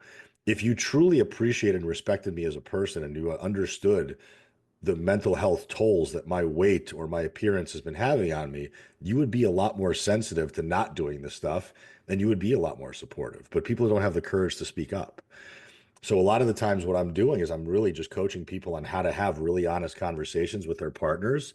S1: If you truly appreciated and respected me as a person and you understood the mental health tolls that my weight or my appearance has been having on me, you would be a lot more sensitive to not doing this stuff and you would be a lot more supportive. But people don't have the courage to speak up. So a lot of the times what I'm doing is I'm really just coaching people on how to have really honest conversations with their partners.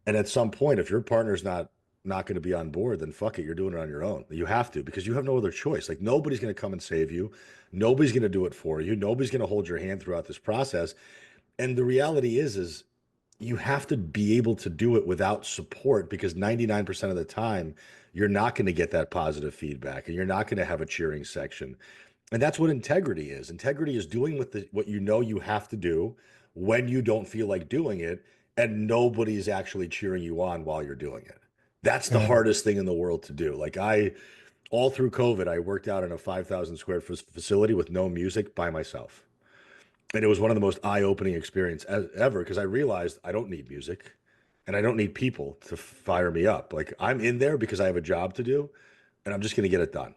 S1: And at some point, if your partner's not going to be on board, then fuck it, you're doing it on your own. You have to because you have no other choice. Like nobody's going to come and save you. Nobody's going to do it for you. Nobody's going to hold your hand throughout this process. And the reality is you have to be able to do it without support because 99% of the time you're not going to get that positive feedback and you're not going to have a cheering section. And that's what integrity is. Integrity is doing what you know you have to do when you don't feel like doing it and nobody's actually cheering you on while you're doing it. That's the
S2: Yeah.
S1: hardest thing in the world to do. All through COVID, I worked out in a 5,000 square foot facility with no music by myself. And it was one of the most eye-opening experience ever because I realized I don't need music and I don't need people to fire me up. Like I'm in there because I have a job to do and I'm just going to get it done.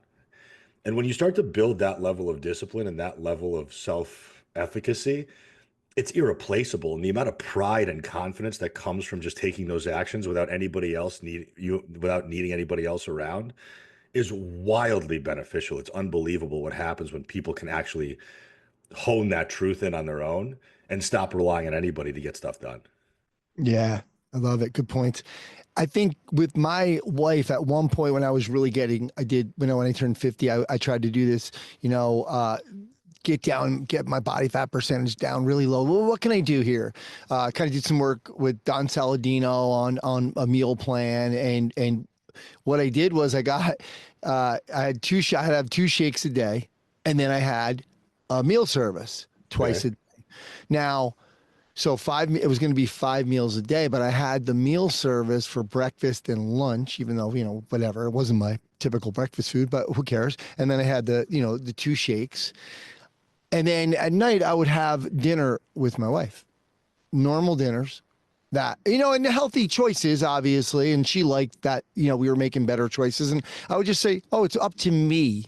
S1: And when you start to build that level of discipline and that level of self-efficacy, it's irreplaceable. And the amount of pride and confidence that comes from just taking those actions without needing anybody else around is wildly beneficial. It's unbelievable what happens when people can actually hone that truth in on their own and stop relying on anybody to get stuff done.
S2: Yeah, I love it. Good point. I think with my wife at one point when I was really getting, I did, when I turned 50, I tried to do this, get my body fat percentage down really low. Well, what can I do here? Kind of did some work with Don Saladino on a meal plan. And what I did was I had I had to have 2 shakes a day. And then I had a meal service twice
S1: Okay.
S2: a day. Now, so it was going to be 5 meals a day, but I had the meal service for breakfast and lunch, even though, whatever, it wasn't my typical breakfast food, but who cares? And then I had the 2 shakes. And then at night I would have dinner with my wife, normal dinners and healthy choices, obviously. And she liked that, we were making better choices. And I would just say, oh, it's up to me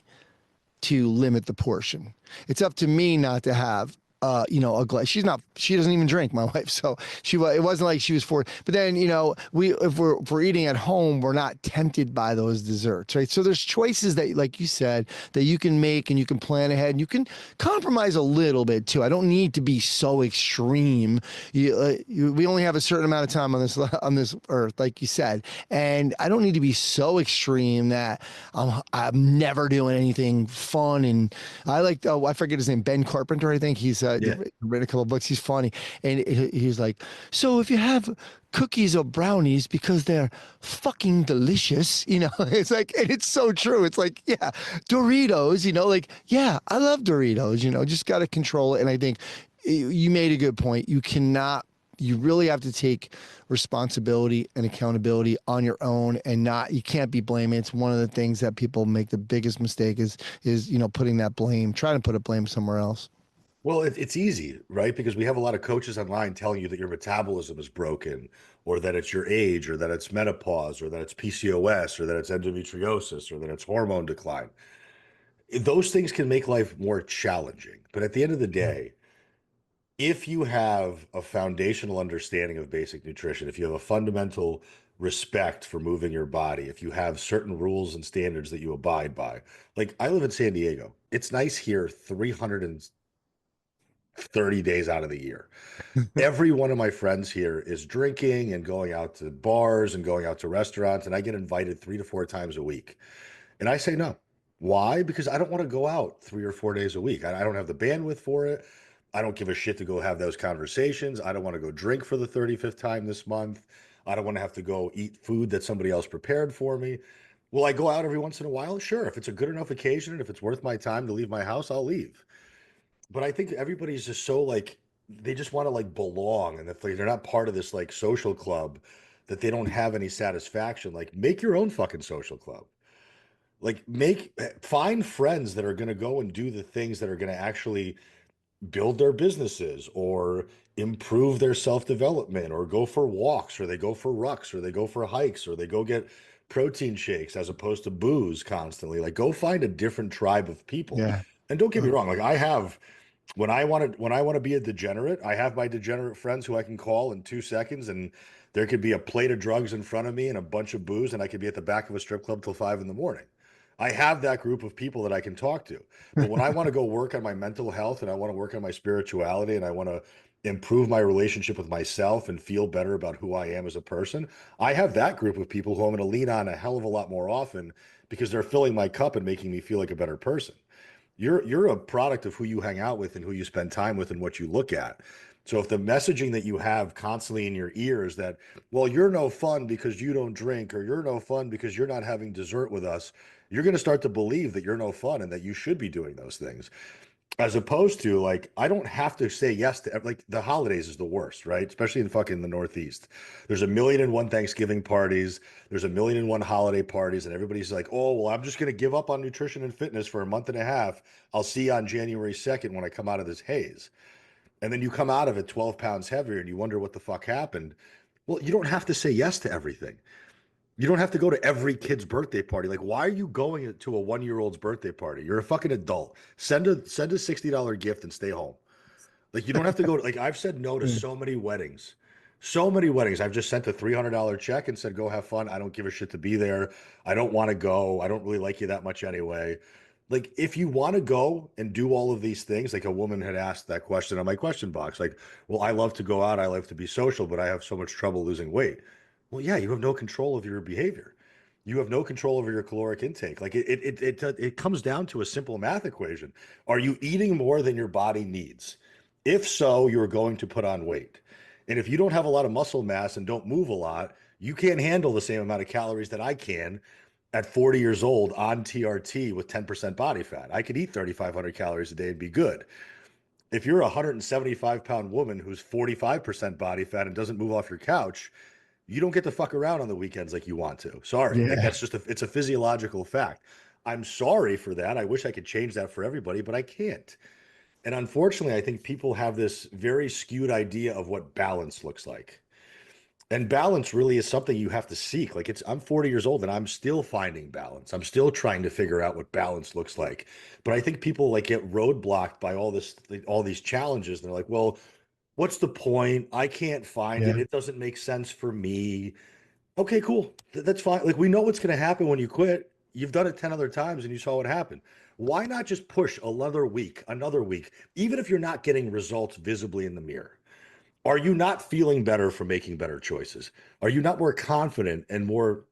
S2: to limit the portion. It's up to me not to have a glass. She doesn't even drink, my wife. So it wasn't like she was forced. But then, if we're eating at home, we're not tempted by those desserts, right? So there's choices that, like you said, that you can make and you can plan ahead and you can compromise a little bit too. I don't need to be so extreme. We only have a certain amount of time on this earth, like you said, and I don't need to be so extreme that I'm never doing anything fun. And I forget his name, Ben Carpenter, I think he's
S1: Yeah.
S2: read a couple of books. He's funny, and he's like, so if you have cookies or brownies because they're fucking delicious, it's like, and it's so true. It's like, yeah, Doritos, like, yeah, I love Doritos. Just got to control it. And I think you made a good point. You really have to take responsibility and accountability on your own, and you can't be blaming. It's one of the things that people make the biggest mistake is putting that blame, trying to put a blame somewhere else.
S1: Well, it's easy, right? Because we have a lot of coaches online telling you that your metabolism is broken, or that it's your age, or that it's menopause, or that it's PCOS, or that it's endometriosis, or that it's hormone decline. Those things can make life more challenging. But at the end of the day, if you have a foundational understanding of basic nutrition, if you have a fundamental respect for moving your body, if you have certain rules and standards that you abide by, like I live in San Diego, it's nice here 330 days out of the year. Every one of my friends here is drinking and going out to bars and going out to restaurants, and I get invited 3 to 4 times a week. And I say no. Why? Because I don't want to go out 3 or 4 days a week. I don't have the bandwidth for it. I don't give a shit to go have those conversations. I don't want to go drink for the 35th time this month. I don't want to have to go eat food that somebody else prepared for me. Will I go out every once in a while? Sure. If it's a good enough occasion and if it's worth my time to leave my house, I'll leave. But I think everybody's just so like they just want to like belong, and if they're not part of this like social club, that they don't have any satisfaction. Like make your own fucking social club. Like find friends that are going to go and do the things that are going to actually build their businesses or improve their self-development, or go for walks, or they go for rucks, or they go for hikes, or they go get protein shakes as opposed to booze constantly. Like go find a different tribe of people.
S2: Yeah.
S1: And don't get me wrong, like I have when I want to be a degenerate, I have my degenerate friends who I can call in 2 seconds, and there could be a plate of drugs in front of me and a bunch of booze, and I could be at the back of a strip club till 5 in the morning. I have that group of people that I can talk to. But when I want to go work on my mental health and I want to work on my spirituality and I want to improve my relationship with myself and feel better about who I am as a person, I have that group of people who I'm going to lean on a hell of a lot more often because they're filling my cup and making me feel like a better person. You're a product of who you hang out with and who you spend time with and what you look at. So if the messaging that you have constantly in your ears that, well, you're no fun because you don't drink, or you're no fun because you're not having dessert with us, you're going to start to believe that you're no fun and that you should be doing those things. As opposed to like, I don't have to say yes to like the holidays is the worst, right? Especially in fucking the Northeast. There's a million and one Thanksgiving parties. There's a million and one holiday parties, and everybody's like, oh, well, I'm just going to give up on nutrition and fitness for a month and a half. I'll see you on January 2nd when I come out of this haze. And then you come out of it 12 pounds heavier and you wonder what the fuck happened. Well, you don't have to say yes to everything. You don't have to go to every kid's birthday party. Like, why are you going to a 1 year old's birthday party? You're a fucking adult. Send a $60 gift and stay home. Like, you don't have to go to, like, I've said no to
S2: Yeah.
S1: so many weddings. So many weddings. I've just sent a $300 check and said, go have fun. I don't give a shit to be there. I don't want to go. I don't really like you that much anyway. Like, if you want to go and do all of these things, like a woman had asked that question on my question box, like, well, I love to go out, I love to be social, but I have so much trouble losing weight. Well, yeah, you have no control of your behavior. You have no control over your caloric intake. Like it comes down to a simple math equation. Are you eating more than your body needs? If so, you're going to put on weight. And if you don't have a lot of muscle mass and don't move a lot, you can't handle the same amount of calories that I can at 40 years old on TRT with 10% body fat. I could eat 3,500 calories a day and be good. If you're a 175-pound woman who's 45% body fat and doesn't move off your couch, you don't get to fuck around on the weekends like you want to. Sorry. Like,
S2: Yeah.
S1: that's just it's a physiological fact. I'm sorry for that. I wish I could change that for everybody, but I can't. And unfortunately, I think people have this very skewed idea of what balance looks like. And balance really is something you have to seek. Like, I'm 40 years old and I'm still finding balance. I'm still trying to figure out what balance looks like. But I think people like get roadblocked by all this, like, all these challenges. And they're like, well, what's the point? I can't find it.
S2: Yeah.
S1: It doesn't make sense for me. Okay, cool. That's fine. Like, we know what's going to happen when you quit. You've done it 10 other times and you saw what happened. Why not just push another week, even if you're not getting results visibly in the mirror? Are you not feeling better from making better choices? Are you not more confident and more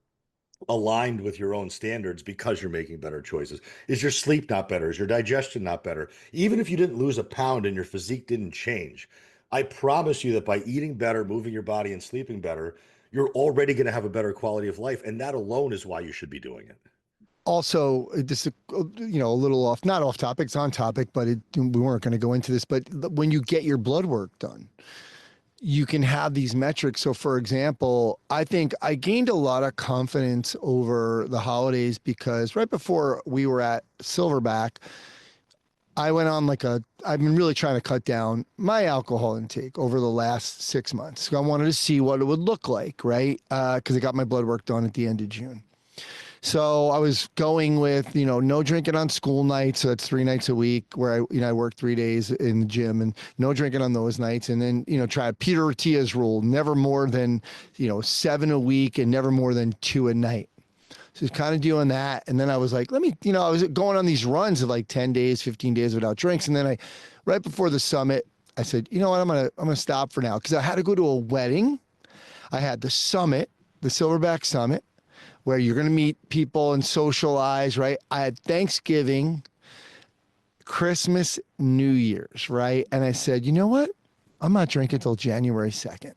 S1: aligned with your own standards because you're making better choices? Is your sleep not better? Is your digestion not better? Even if you didn't lose a pound and your physique didn't change, I promise you that by eating better, moving your body, and sleeping better, you're already going to have a better quality of life. And that alone is why you should be doing it.
S2: Also, just a little off, not off topic, it's on topic, but we weren't going to go into this. But when you get your blood work done, you can have these metrics. So, for example, I think I gained a lot of confidence over the holidays because right before we were at Silverback, I went on I've been really trying to cut down my alcohol intake over the last 6 months. So I wanted to see what it would look like, right? Because I got my blood work done at the end of June. So I was going with, no drinking on school nights. So that's 3 nights a week where I work 3 days in the gym and no drinking on those nights. And then, try Peter Ortiz rule, never more than, 7 a week and never more than 2 a night. So it's kind of doing that. And then I was like, I was going on these runs of like 10 days, 15 days without drinks. And then right before the summit, I said, you know what, I'm going to stop for now. Cause I had to go to a wedding. I had the summit, the Silverback Summit, where you're going to meet people and socialize, right? I had Thanksgiving, Christmas, New Year's, right? And I said, you know what? I'm not drinking until January 2nd.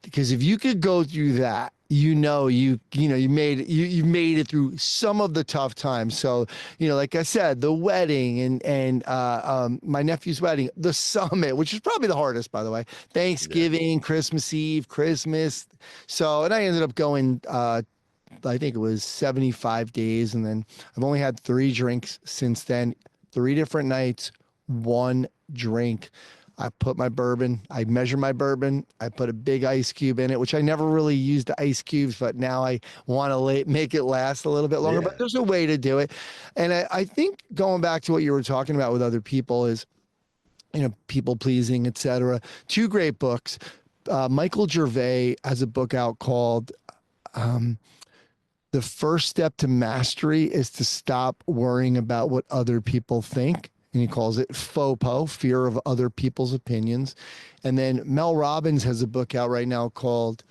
S2: Because if you could go through that, you made it through some of the tough times. So, like I said, the wedding and my nephew's wedding, the summit, which is probably the hardest, by the way,
S1: Yeah.
S2: Thanksgiving, Christmas Eve, Christmas. So, and I ended up going, I think it was 75 days. And then I've only had 3 drinks since then, 3 different nights, 1 drink. I put my bourbon, I measure my bourbon, I put a big ice cube in it, which I never really used the ice cubes, but now I want to make it last a little bit longer. But
S1: Yeah.
S2: there's a way to do it. And I think going back to what you were talking about with other people is, people pleasing, etc. 2 great books. Michael Gervais has a book out called The First Step to Mastery is to Stop Worrying About What Other People Think. And he calls it FOPO, Fear of Other People's Opinions. And then Mel Robbins has a book out right now called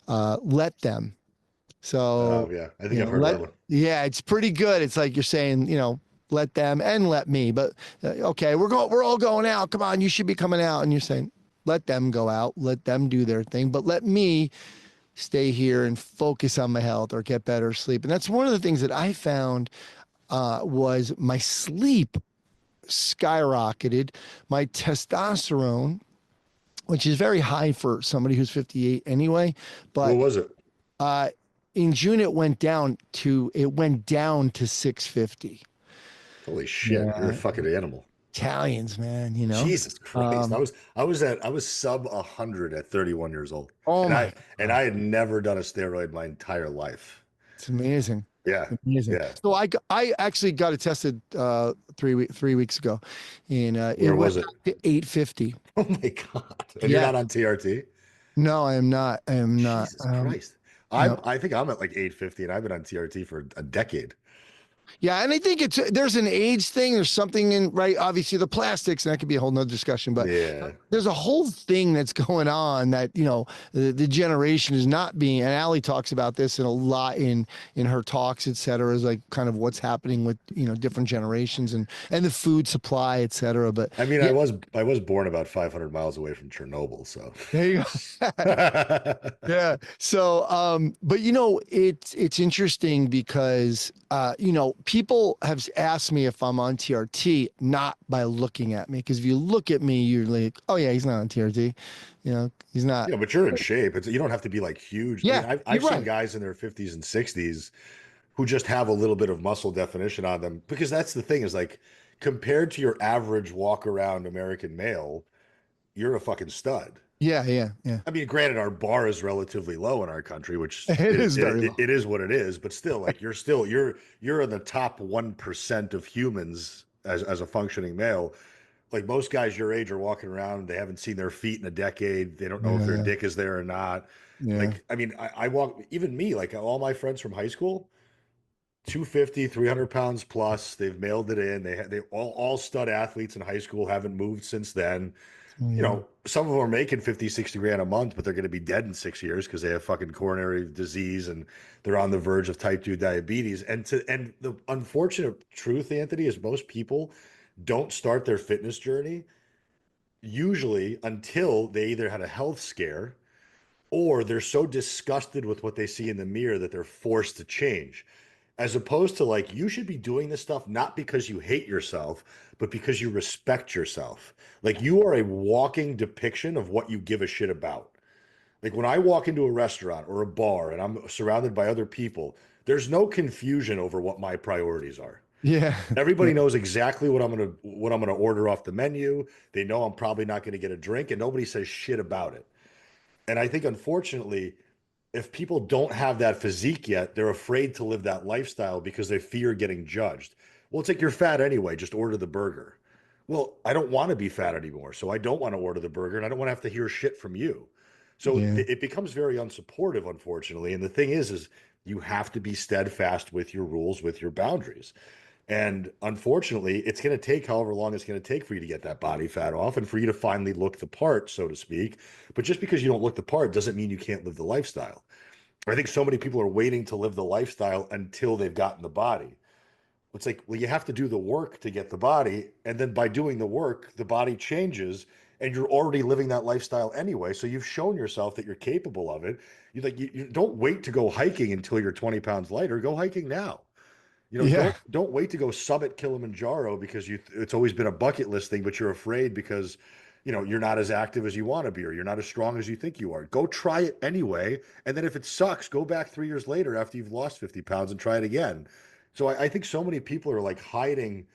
S2: Let Them.
S1: Oh,
S2: So,
S1: yeah. I think I've heard of that one.
S2: yeah, it's pretty good. It's like you're saying, let them and let me. But okay, we're all going out. Come on, you should be coming out. And you're saying, let them go out, let them do their thing, but let me stay here and focus on my health or get better sleep. And that's one of the things that I found was my sleep skyrocketed. My testosterone, which is very high for somebody who's 58 anyway,
S1: What
S2: but
S1: was it?
S2: uh, in June it went down to 650.
S1: Holy shit. You're a
S2: Yeah,
S1: fucking animal.
S2: Italians, man,
S1: Jesus Christ.
S2: Um,
S1: I was sub 100 at 31 years old.
S2: oh
S1: And
S2: my
S1: I
S2: God,
S1: had never done a steroid my entire life.
S2: it's amazing.
S1: Yeah.
S2: Amazing.
S1: Yeah.
S2: So I actually got it tested 3 weeks ago, and it
S1: Where
S2: went
S1: was it?
S2: up to 850.
S1: Oh my God. And you're
S2: Yeah.
S1: not on TRT?
S2: No, I am not. I am not.
S1: Jesus Christ.
S2: You know,
S1: I think I'm at like 850 and I've been on TRT for a decade.
S2: Yeah, and I think there's an age thing. There's something in right. Obviously, the plastics, and that could be a whole nother discussion. But
S1: Yeah.
S2: there's a whole thing that's going on that the generation is not being. And Allie talks about this in a lot in her talks, et cetera. Is like kind of what's happening with different generations and the food supply, et cetera. But
S1: I mean,
S2: yeah,
S1: I was born about 500 miles away from Chernobyl, so.
S2: there you go. Yeah. So, but it's interesting because people have asked me if I'm on TRT, not by looking at me, because if you look at me, you're like, oh yeah, he's not on TRT. He's not.
S1: Yeah, but you're in shape. You don't have to be like huge. I mean,
S2: Yeah, you're
S1: I've seen
S2: right.
S1: guys in their 50s and 60s who just have a little bit of muscle definition on them, because that's the thing is like, compared to your average walk around American male, you're a fucking stud.
S2: Yeah, yeah, yeah.
S1: I mean, granted, our bar is relatively low in our country, which
S2: It is very low.
S1: it is what it is. But still, like you're in the top 1% of humans as a functioning male. Like most guys your age are walking around, they haven't seen their feet in a decade. They don't know if their
S2: Yeah,
S1: dick is there or not.
S2: yeah,
S1: Like, I mean, I walk, even me, like all my friends from high school, 250, 300 pounds plus. They've mailed it in. They all stud athletes in high school, haven't moved since then.
S2: yeah,
S1: Some of them are making 50, 60 grand a month, but they're going to be dead in 6 years because they have fucking coronary disease and they're on the verge of type 2 diabetes. And the unfortunate truth, Anthony, is most people don't start their fitness journey usually until they either had a health scare or they're so disgusted with what they see in the mirror that they're forced to change. As opposed to, like, you should be doing this stuff not because you hate yourself, but because you respect yourself. Like, you are a walking depiction of what you give a shit about. Like, when I walk into a restaurant or a bar and I'm surrounded by other people, there's no confusion over what my priorities are.
S2: yeah, yeah,
S1: Everybody knows exactly what I'm gonna order off the menu. They know I'm probably not gonna get a drink, and nobody says shit about it. And I think, unfortunately, if people don't have that physique yet, they're afraid to live that lifestyle because they fear getting judged. Well, it's like, you're fat anyway, just order the burger. Well, I don't want to be fat anymore, so I don't want to order the burger, and I don't want to have to hear shit from you. So
S2: yeah.
S1: it becomes very unsupportive, unfortunately. And the thing is you have to be steadfast with your rules, with your boundaries. And unfortunately, it's going to take however long it's going to take for you to get that body fat off and for you to finally look the part, so to speak. But just because you don't look the part doesn't mean you can't live the lifestyle. I think so many people are waiting to live the lifestyle until they've gotten the body. It's like, well, you have to do the work to get the body. And then by doing the work, the body changes and you're already living that lifestyle anyway. So you've shown yourself that you're capable of it. You don't wait to go hiking until you're 20 pounds lighter. Go hiking now.
S2: Yeah.
S1: Don't wait to go summit Kilimanjaro because it's always been a bucket list thing, but you're afraid because you're not as active as you want to be, or you're not as strong as you think you are. Go try it anyway. And then if it sucks, go back 3 years later after you've lost 50 pounds and try it again. So I think so many people are like hiding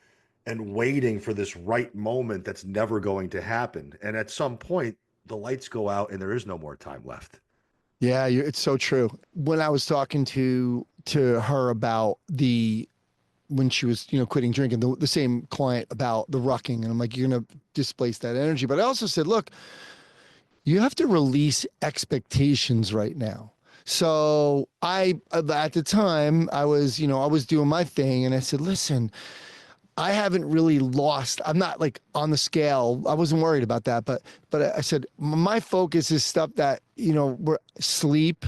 S1: and waiting for this right moment that's never going to happen. And at some point, the lights go out and there is no more time left.
S2: Yeah, it's so true. When I was talking to her about when she was quitting drinking, the same client, about the rucking, and I'm like, you're gonna displace that energy. But I also said, look, you have to release expectations right now. So at the time, I was doing my thing, and I said, listen, I haven't really lost. I'm not like on the scale. I wasn't worried about that, but I said my focus is stuff that we're sleep.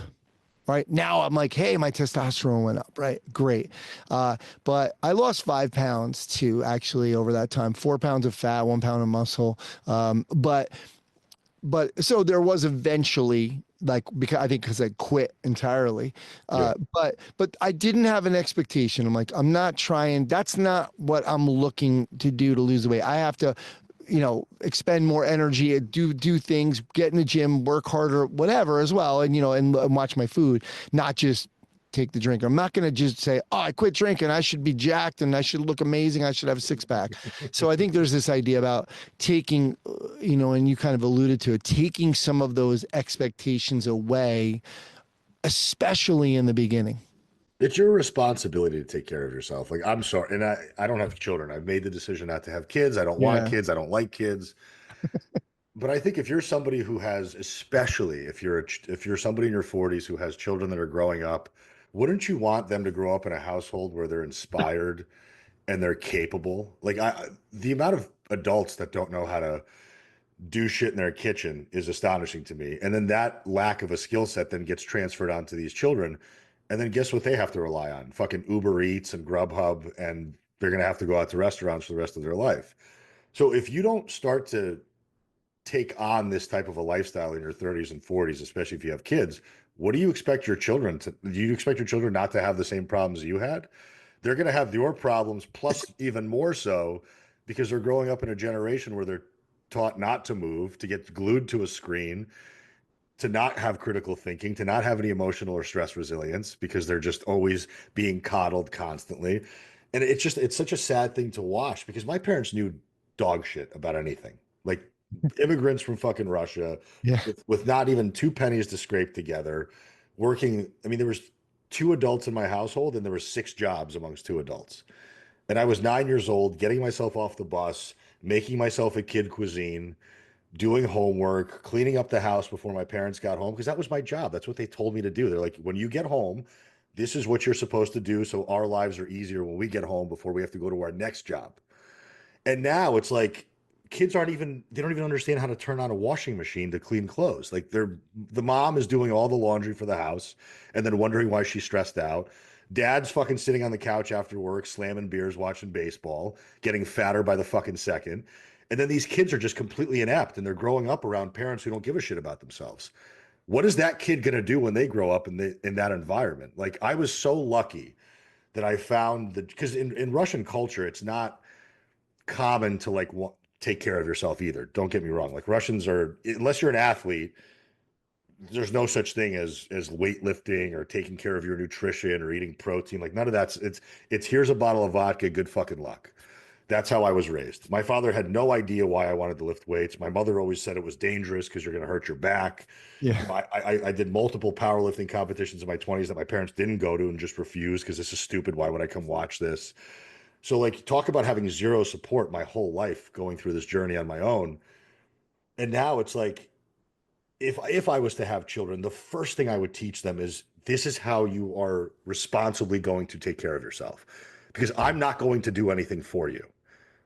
S2: Right now, I'm like, hey, my testosterone went up. Right, great. But I lost 5 pounds too, actually, over that time. 4 pounds of fat, 1 pound of muscle. But so there was eventually, like, because I quit entirely.
S1: Yeah.
S2: But I didn't have an expectation. I'm like, I'm not trying. That's not what I'm looking to do to lose the weight. I have to expend more energy, do things, get in the gym, work harder, whatever as well, and watch my food, not just take the drink. I'm not going to just say, oh, I quit drinking, I should be jacked and I should look amazing, I should have a six-pack. So I think there's this idea about taking, and you kind of alluded to it, taking some of those expectations away, especially in the beginning.
S1: It's your responsibility to take care of yourself. Like, I'm sorry. And I don't have children. I've made the decision not to have kids. I don't want
S2: Yeah.
S1: kids. I don't like kids. But I think if you're somebody who has, especially if you're somebody in your 40s who has children that are growing up, wouldn't you want them to grow up in a household where they're inspired and they're capable? Like the amount of adults that don't know how to do shit in their kitchen is astonishing to me. And then that lack of a skill set then gets transferred onto these children. And then guess what they have to rely on? Fucking Uber Eats and Grubhub, and they're going to have to go out to restaurants for the rest of their life. So if you don't start to take on this type of a lifestyle in your 30s and 40s, especially if you have kids, what do you expect your children to do? You expect your children not to have the same problems you had? They're going to have your problems plus even more so because they're growing up in a generation where they're taught not to move, to get glued to a screen, to not have critical thinking, to not have any emotional or stress resilience because they're just always being coddled constantly. And it's such a sad thing to watch because my parents knew dog shit about anything. Like immigrants from fucking Russia
S2: Yeah.
S1: with not even two pennies to scrape together, working. I mean, there was two adults in my household and there were six jobs amongst two adults. And I was 9 years old, getting myself off the bus, making myself a kid cuisine, doing homework, cleaning up the house before my parents got home, because that was my job. That's what they told me to do. They're like, when you get home, this is what you're supposed to do. So our lives are easier when we get home before we have to go to our next job. And now it's like kids they don't even understand how to turn on a washing machine to clean clothes. Like the mom is doing all the laundry for the house and then wondering why she's stressed out. Dad's fucking sitting on the couch after work, slamming beers, watching baseball, getting fatter by the fucking second. And then these kids are just completely inept and they're growing up around parents who don't give a shit about themselves. What is that kid going to do when they grow up in that environment? Like I was so lucky that I found that because in Russian culture, it's not common to like take care of yourself either. Don't get me wrong. Like Russians are, unless you're an athlete, there's no such thing as weightlifting or taking care of your nutrition or eating protein. Like none of that's it's here's a bottle of vodka, good fucking luck. That's how I was raised. My father had no idea why I wanted to lift weights. My mother always said it was dangerous because you're going to hurt your back.
S2: Yeah.
S1: You know, I did multiple powerlifting competitions in my 20s that my parents didn't go to and just refused because this is stupid. Why would I come watch this? So like talk about having zero support my whole life going through this journey on my own. And now it's like if I was to have children, the first thing I would teach them is this is how you are responsibly going to take care of yourself. Because I'm not going to do anything for you.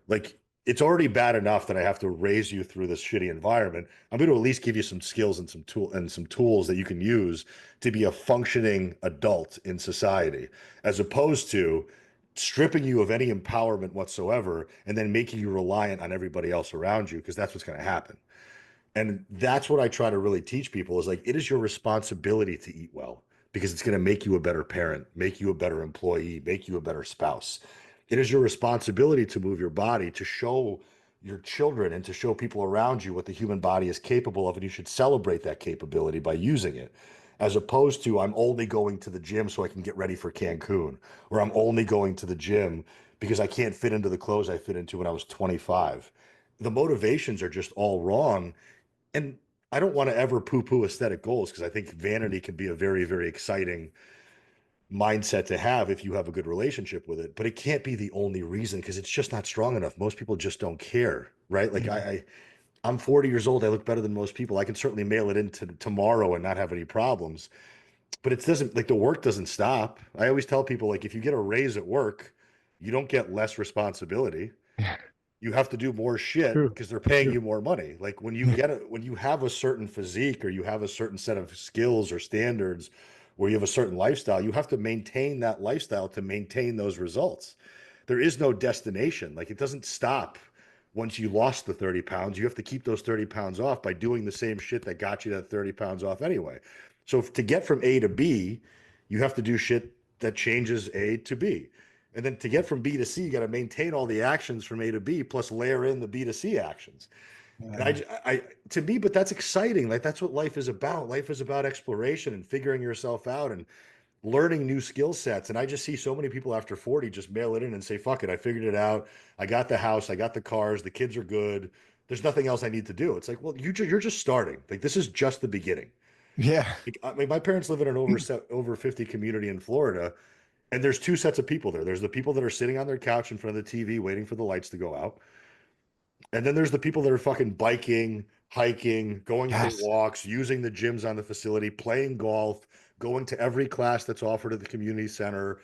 S1: Like it's already bad enough that I have to raise you through this shitty environment. I'm going to at least give you some skills and some tools that you can use to be a functioning adult in society, as opposed to stripping you of any empowerment whatsoever and then making you reliant on everybody else around you because that's what's going to happen. And that's what I try to really teach people is like it is your responsibility to eat well because it's going to make you a better parent, make you a better employee, make you a better spouse. It is your responsibility to move your body to show your children and to show people around you what the human body is capable of, and you should celebrate that capability by using it. As opposed to I'm only going to the gym so I can get ready for Cancun, or I'm only going to the gym because I can't fit into the clothes I fit into when I was 25. The motivations are just all wrong, and I don't want to ever poo-poo aesthetic goals because I think vanity can be a very, very exciting mindset to have if you have a good relationship with it. But it can't be the only reason because it's just not strong enough. Most people just don't care, right? Like
S2: Yeah.
S1: I'm 40 years old. I look better than most people. I can certainly mail it into tomorrow and not have any problems. But it doesn't like the work doesn't stop. I always tell people like if you get a raise at work, you don't get less responsibility,
S2: Yeah.
S1: you have to do more shit
S2: True.
S1: because they're paying
S2: True.
S1: you more money. Like
S2: Yeah.
S1: when you have a certain physique or you have a certain set of skills or standards where you have a certain lifestyle, you have to maintain that lifestyle to maintain those results. There is no destination. Like it doesn't stop once you lost the 30 pounds. You have to keep those 30 pounds off by doing the same shit that got you that 30 pounds off anyway. So to get from A to B, you have to do shit that changes A to B. And then to get from B to C, you got to maintain all the actions from A to B, plus layer in the B to C actions. And
S2: Yeah.
S1: to me, but that's exciting. Like that's what life is about. Life is about exploration and figuring yourself out and learning new skill sets. And I just see so many people after 40 just mail it in and say, fuck it, I figured it out. I got the house, I got the cars, the kids are good. There's nothing else I need to do. It's like, well, you're just starting. Like this is just the beginning.
S2: Yeah.
S1: Like, I mean, my parents live in an over 50 community in Florida, and there's two sets of people there. There's the people that are sitting on their couch in front of the TV waiting for the lights to go out. And then there's the people that are fucking biking, hiking, going for
S2: Yes.
S1: walks, using the gyms on the facility, playing golf, going to every class that's offered at the community center,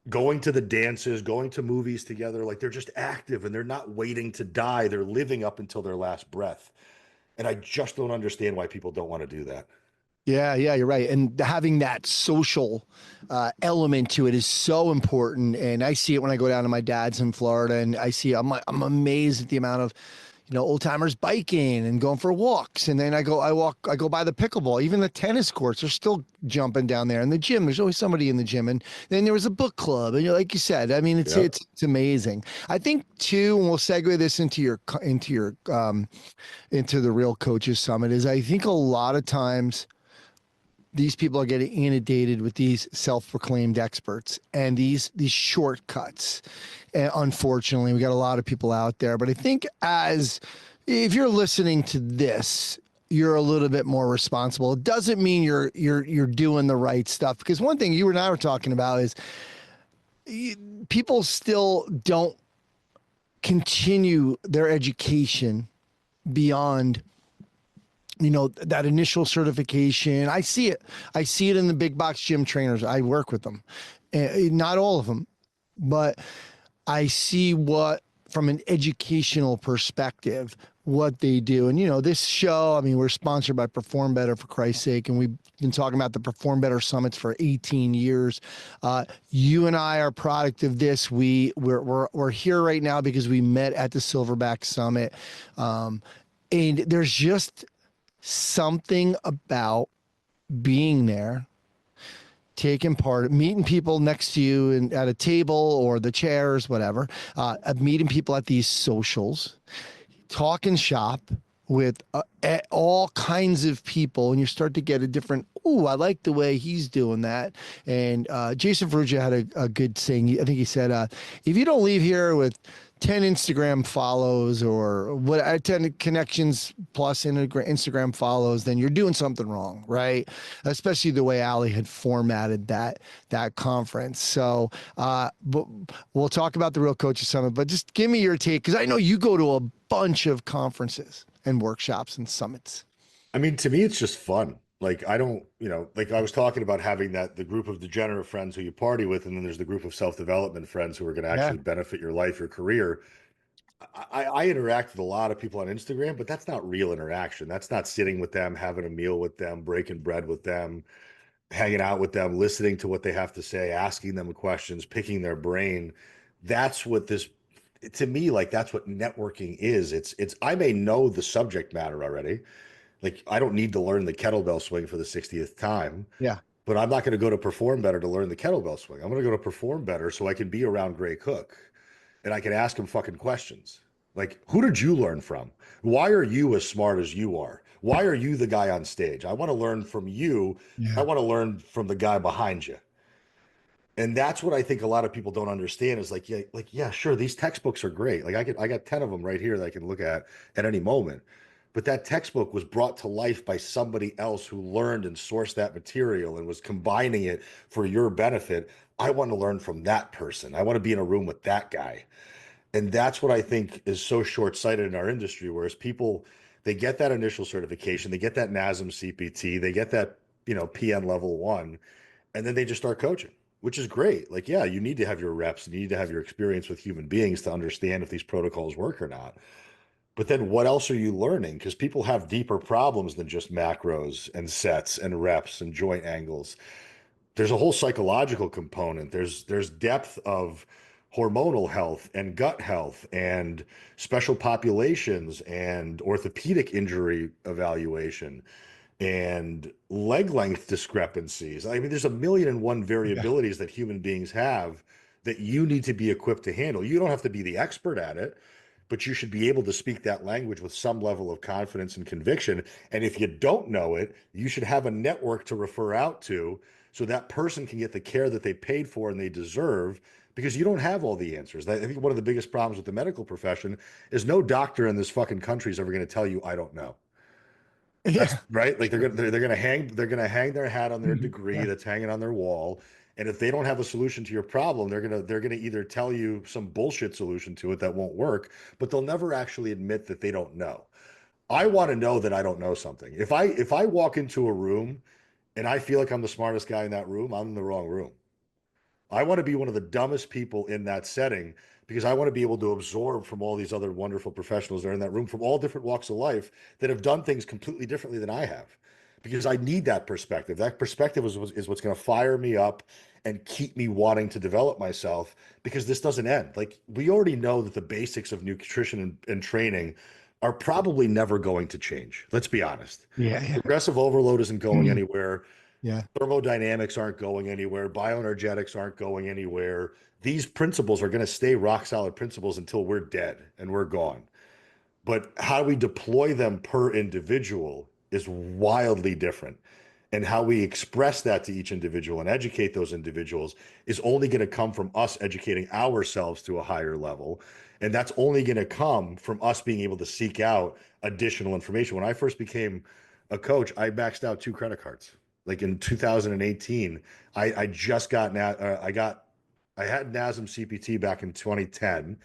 S1: going to the dances, going to movies together. Like they're just active and they're not waiting to die. They're living up until their last breath. And I just don't understand why people don't want to do that.
S2: Yeah, yeah, you're right. And having that social element to it is so important. And I see it when I go down to my dad's in Florida, and I see I'm amazed at the amount of old timers biking and going for walks. And then I go by the pickleball, even the tennis courts are still jumping down there. In the gym, there's always somebody in the gym. And then there was a book club, and like you said, I mean,
S1: Yep.
S2: it's amazing. I think too, and we'll segue this into the Real Coaches Summit. Is I think a lot of times these people are getting inundated with these self-proclaimed experts and these shortcuts. And unfortunately, we got a lot of people out there. But I think if you're listening to this, you're a little bit more responsible. It doesn't mean you're doing the right stuff, because one thing you and I were talking about is people still don't continue their education beyond that initial certification. I see it in the big box gym trainers. I work with them, not all of them, but I see what, from an educational perspective, what they do. And this show, I mean, we're sponsored by Perform Better, for Christ's sake, and we've been talking about the Perform Better summits for 18 years. You and I are a product of this. We're here right now because we met at the Silverback Summit, and there's just something about being there, taking part, meeting people next to you and at a table or the chairs, whatever, meeting people at these socials, talking shop with all kinds of people, and you start to get a different, I like the way he's doing that. And Jason Ferrugia had a good saying. I think he said, if you don't leave here with 10 Instagram follows or 10 connections plus Instagram follows, then you're doing something wrong, right? Especially the way Ali had formatted that conference. So but we'll talk about the Real Coaches Summit, but just give me your take, because I know you go to a bunch of conferences and workshops and summits.
S1: I mean, to me, it's just fun. Like, I don't, like I was talking about having the group of degenerate friends who you party with, and then there's the group of self-development friends who are going to
S2: Yeah.
S1: actually benefit your life, your career. I interact with a lot of people on Instagram, but that's not real interaction. That's not sitting with them, having a meal with them, breaking bread with them, hanging out with them, listening to what they have to say, asking them questions, picking their brain. That's what this, to me, like that's what networking is. It's I may know the subject matter already. Like I don't need to learn the kettlebell swing for the 60th time,
S2: Yeah.
S1: but I'm not going to go to Perform Better to learn the kettlebell swing. I'm going to go to Perform Better so I can be around Gray Cook and I can ask him fucking questions. Like, who did you learn from? Why are you as smart as you are? Why are you the guy on stage? I want to learn from you. I
S2: Yeah.
S1: want to learn from the guy behind you. And that's what I think a lot of people don't understand is like, yeah, sure, these textbooks are great. Like I got 10 of them right here that I can look at any moment. But that textbook was brought to life by somebody else who learned and sourced that material and was combining it for your benefit. I want to learn from that person. I want to be in a room with that guy. And that's what I think is so short-sighted in our industry, whereas people, they get that initial certification, they get that NASM CPT, they get that, PN level one, and then they just start coaching, which is great. Like, yeah, you need to have your reps, you need to have your experience with human beings to understand if these protocols work or not. But then what else are you learning? Because people have deeper problems than just macros and sets and reps and joint angles. There's a whole psychological component. There's depth of hormonal health and gut health and special populations and orthopedic injury evaluation and leg length discrepancies. I mean, there's a million and one
S2: Yeah.
S1: variabilities that human beings have that you need to be equipped to handle. You don't have to be the expert at it, but you should be able to speak that language with some level of confidence and conviction. And if you don't know it, you should have a network to refer out to so that person can get the care that they paid for and they deserve, because you don't have all the answers. I think one of the biggest problems with the medical profession is no doctor in this fucking country is ever going to tell you, I don't know. That's
S2: Yeah.
S1: right. Like they're gonna hang their hat on their
S2: Mhm.
S1: degree
S2: Yeah.
S1: that's hanging on their wall. And if they don't have a solution to your problem, they're gonna either tell you some bullshit solution to it that won't work, but they'll never actually admit that they don't know. I want to know that I don't know something. If I walk into a room and I feel like I'm the smartest guy in that room, I'm in the wrong room. I want to be one of the dumbest people in that setting because I want to be able to absorb from all these other wonderful professionals that are in that room from all different walks of life that have done things completely differently than I have. Because I need that perspective. That perspective is what's going to fire me up and keep me wanting to develop myself because this doesn't end. Like, we already know that the basics of nutrition and training are probably never going to change. Let's be honest.
S2: Yeah, yeah.
S1: Progressive overload isn't going anywhere.
S2: Yeah.
S1: Thermodynamics aren't going anywhere. Bioenergetics aren't going anywhere. These principles are going to stay rock solid principles until we're dead and we're gone. But how we deploy them per individual is wildly different. And how we express that to each individual and educate those individuals is only going to come from us educating ourselves to a higher level. And that's only going to come from us being able to seek out additional information. When I first became a coach, I maxed out 2 credit cards. Like in 2018, I just got I had NASM CPT back in 2010,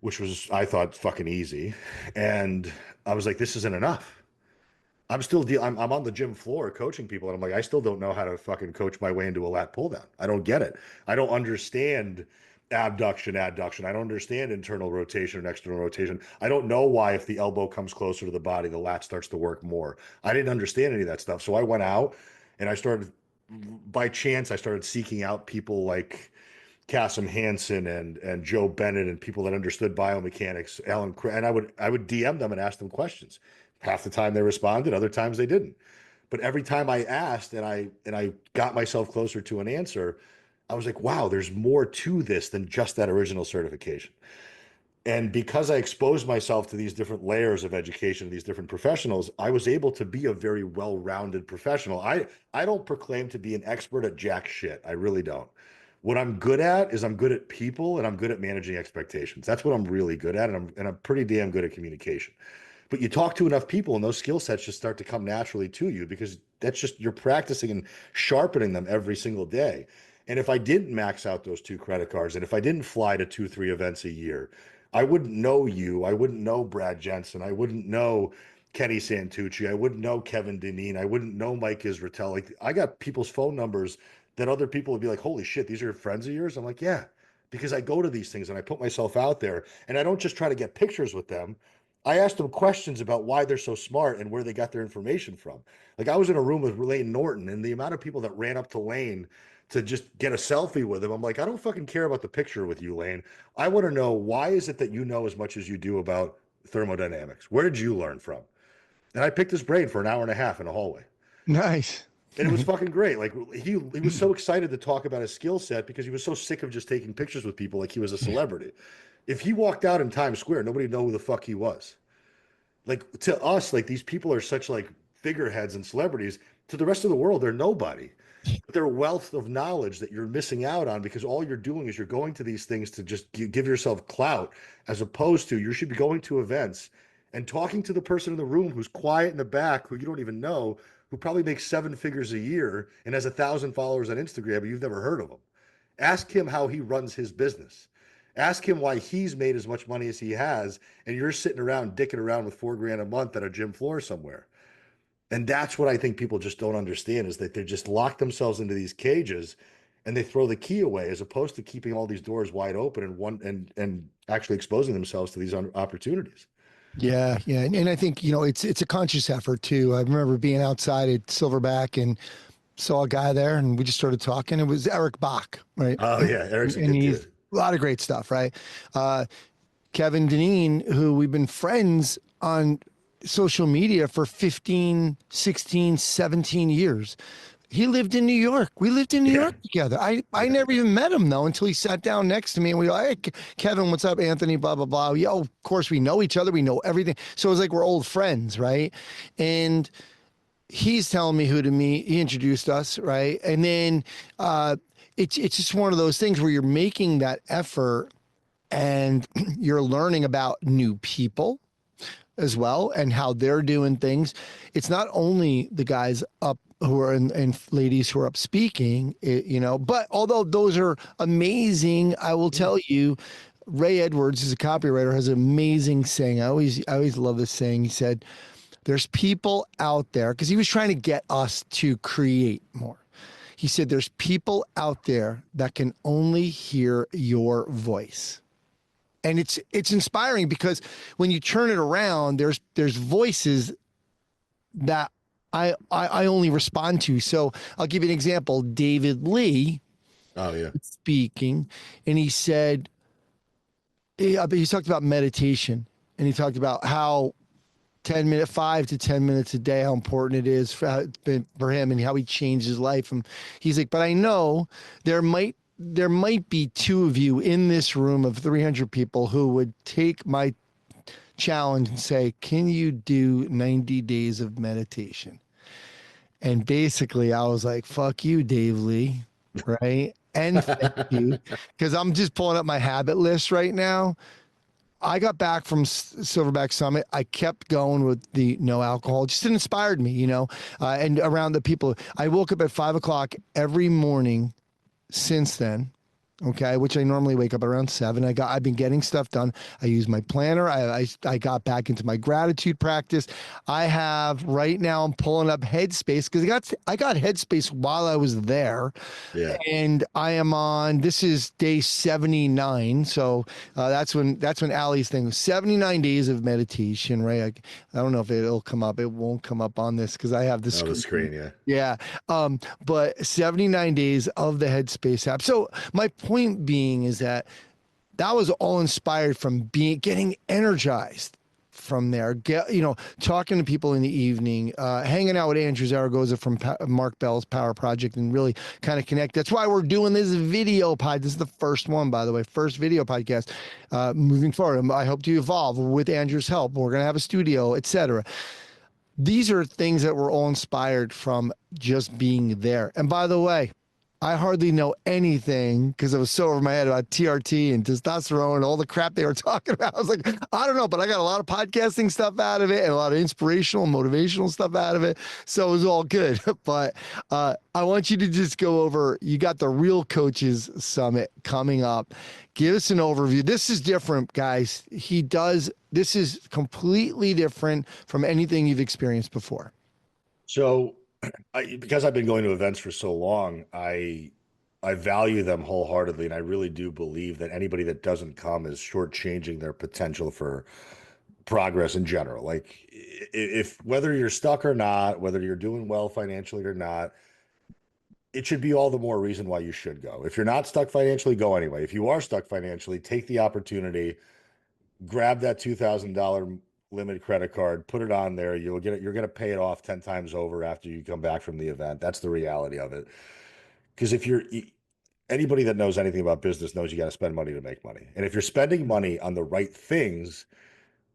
S1: which was, I thought, fucking easy. And I was like, this isn't enough. I'm on the gym floor coaching people, and I'm like, I still don't know how to fucking coach my way into a lat pull down. I don't get it. I don't understand abduction, adduction. I don't understand internal rotation and external rotation. I don't know why, if the elbow comes closer to the body, the lat starts to work more. I didn't understand any of that stuff. So I went out and by chance, I started seeking out people like Cassim Hansen and Joe Bennett and people that understood biomechanics, and I would DM them and ask them questions. Half the time they responded, other times they didn't. But every time I asked and I got myself closer to an answer, I was like, wow, there's more to this than just that original certification. And because I exposed myself to these different layers of education, these different professionals, I was able to be a very well-rounded professional. I don't proclaim to be an expert at jack shit. I really don't. What I'm good at is I'm good at people and I'm good at managing expectations. That's what I'm really good at, and I'm pretty damn good at communication. But you talk to enough people and those skill sets just start to come naturally to you because that's just, you're practicing and sharpening them every single day. And if I didn't max out those 2 credit cards, and if I didn't fly to 2, 3 events a year, I wouldn't know you. I wouldn't know Brad Jensen. I wouldn't know Kenny Santucci. I wouldn't know Kevin Deneen. I wouldn't know Mike Israetel. Like, I got people's phone numbers that other people would be like, holy shit, these are friends of yours? I'm like, yeah, because I go to these things and I put myself out there, and I don't just try to get pictures with them. I asked them questions about why they're so smart and where they got their information from. Like, I was in a room with Lane Norton, and the amount of people that ran up to Lane to just get a selfie with him, I'm like, I don't fucking care about the picture with you, Lane. I want to know, why is it that you know as much as you do about thermodynamics? Where did you learn from? And I picked his brain for an hour and a half in a hallway.
S2: Nice.
S1: And it was fucking great. Like, he was so excited to talk about his skill set because he was so sick of just taking pictures with people like he was a celebrity. If he walked out in Times Square, nobody would know who the fuck he was. Like, to us, like, these people are such like figureheads and celebrities. To the rest of the world, they're nobody. But they're wealth of knowledge that you're missing out on because all you're doing is you're going to these things to just give yourself clout, as opposed to, you should be going to events and talking to the person in the room who's quiet in the back, who you don't even know, who probably makes 7 figures a year and has 1,000 followers on Instagram, but you've never heard of him. Ask him how he runs his business. Ask him why he's made as much money as he has, and you're sitting around dicking around with $4,000 a month at a gym floor somewhere. And that's what I think people just don't understand, is that they just lock themselves into these cages and they throw the key away, as opposed to keeping all these doors wide open and actually exposing themselves to these opportunities.
S2: Yeah, yeah, and I think, it's a conscious effort too. I remember being outside at Silverback and saw a guy there, and we just started talking. It was Eric Bach, right?
S1: Oh yeah, Eric's a
S2: And
S1: good
S2: he's
S1: dude.
S2: a lot of great stuff, right? Kevin Deneen, who we've been friends on social media for 15, 16, 17 years. He lived in New York. We lived in New
S1: Yeah.
S2: York together. I never even met him though until he sat down next to me, and we were like, hey, Kevin, what's up, Anthony? Blah, blah, blah. Yeah, of course we know each other. We know everything. So it was like we're old friends, right? And he's telling me who to meet. He introduced us, right? And then it's just one of those things where you're making that effort and you're learning about new people as well and how they're doing things. It's not only the guys up who are and ladies who are up speaking, but although those are amazing, I will tell you, Ray Edwards is a copywriter, has an amazing saying. I always love this saying. He said, there's people out there, because he was trying to get us to create more. He said, there's people out there that can only hear your voice. And it's inspiring because when you turn it around, there's voices that I only respond to. So I'll give you an example. David Lee
S1: Oh yeah.
S2: speaking, and he said, he talked about meditation, and he talked about how 5 to 10 minutes a day, how important it is for him and how he changed his life. And he's like, but I know there might be two of you in this room of 300 people who would take my challenge and say, can you do 90 days of meditation? And basically I was like, fuck you, Dave Lee. Right. And thank you. Because I'm just pulling up my habit list right now. I got back from Silverback Summit. I kept going with the no alcohol. Just inspired me, and around the people. I woke up at 5 o'clock every morning since then. Okay, which I normally wake up around 7. I've been getting stuff done. I use my planner. I got back into my gratitude practice. I have right now, I'm pulling up Headspace because I got Headspace while I was there.
S1: Yeah.
S2: And I am on, this is day 79. So that's when Allie's thing was 79 days of meditation, right? I don't know if it'll come up. It won't come up on this because I have the
S1: Oh, the screen, yeah.
S2: Yeah. But 79 days of the Headspace app. So my point being is that was all inspired from getting energized from there, talking to people in the evening, hanging out with Andrew Zaragoza from Mark Bell's Power Project and really kind of connect. That's why we're doing this video pod. This is the first one, by the way, first video podcast moving forward. I hope to evolve with Andrew's help. We're going to have a studio, etc. These are things that were all inspired from just being there. And by the way, I hardly know anything because I was so over my head about TRT and testosterone and all the crap they were talking about. I was like, I don't know, but I got a lot of podcasting stuff out of it and a lot of inspirational, motivational stuff out of it. So it was all good. But I want you to just go over, you got the Real Coaches Summit coming up. Give us an overview. This is different, guys. This is completely different from anything you've experienced before.
S1: So because I've been going to events for so long, I value them wholeheartedly, and I really do believe that anybody that doesn't come is shortchanging their potential for progress in general. Like if whether you're stuck or not, whether you're doing well financially or not, it should be all the more reason why you should go. If you're not stuck financially, go anyway. If you are stuck financially, take the opportunity, grab that $2,000 limited credit card, put it on there. You're going to pay it off 10 times over after you come back from the event. That's the reality of it. Because anybody that knows anything about business knows you got to spend money to make money. And if you're spending money on the right things,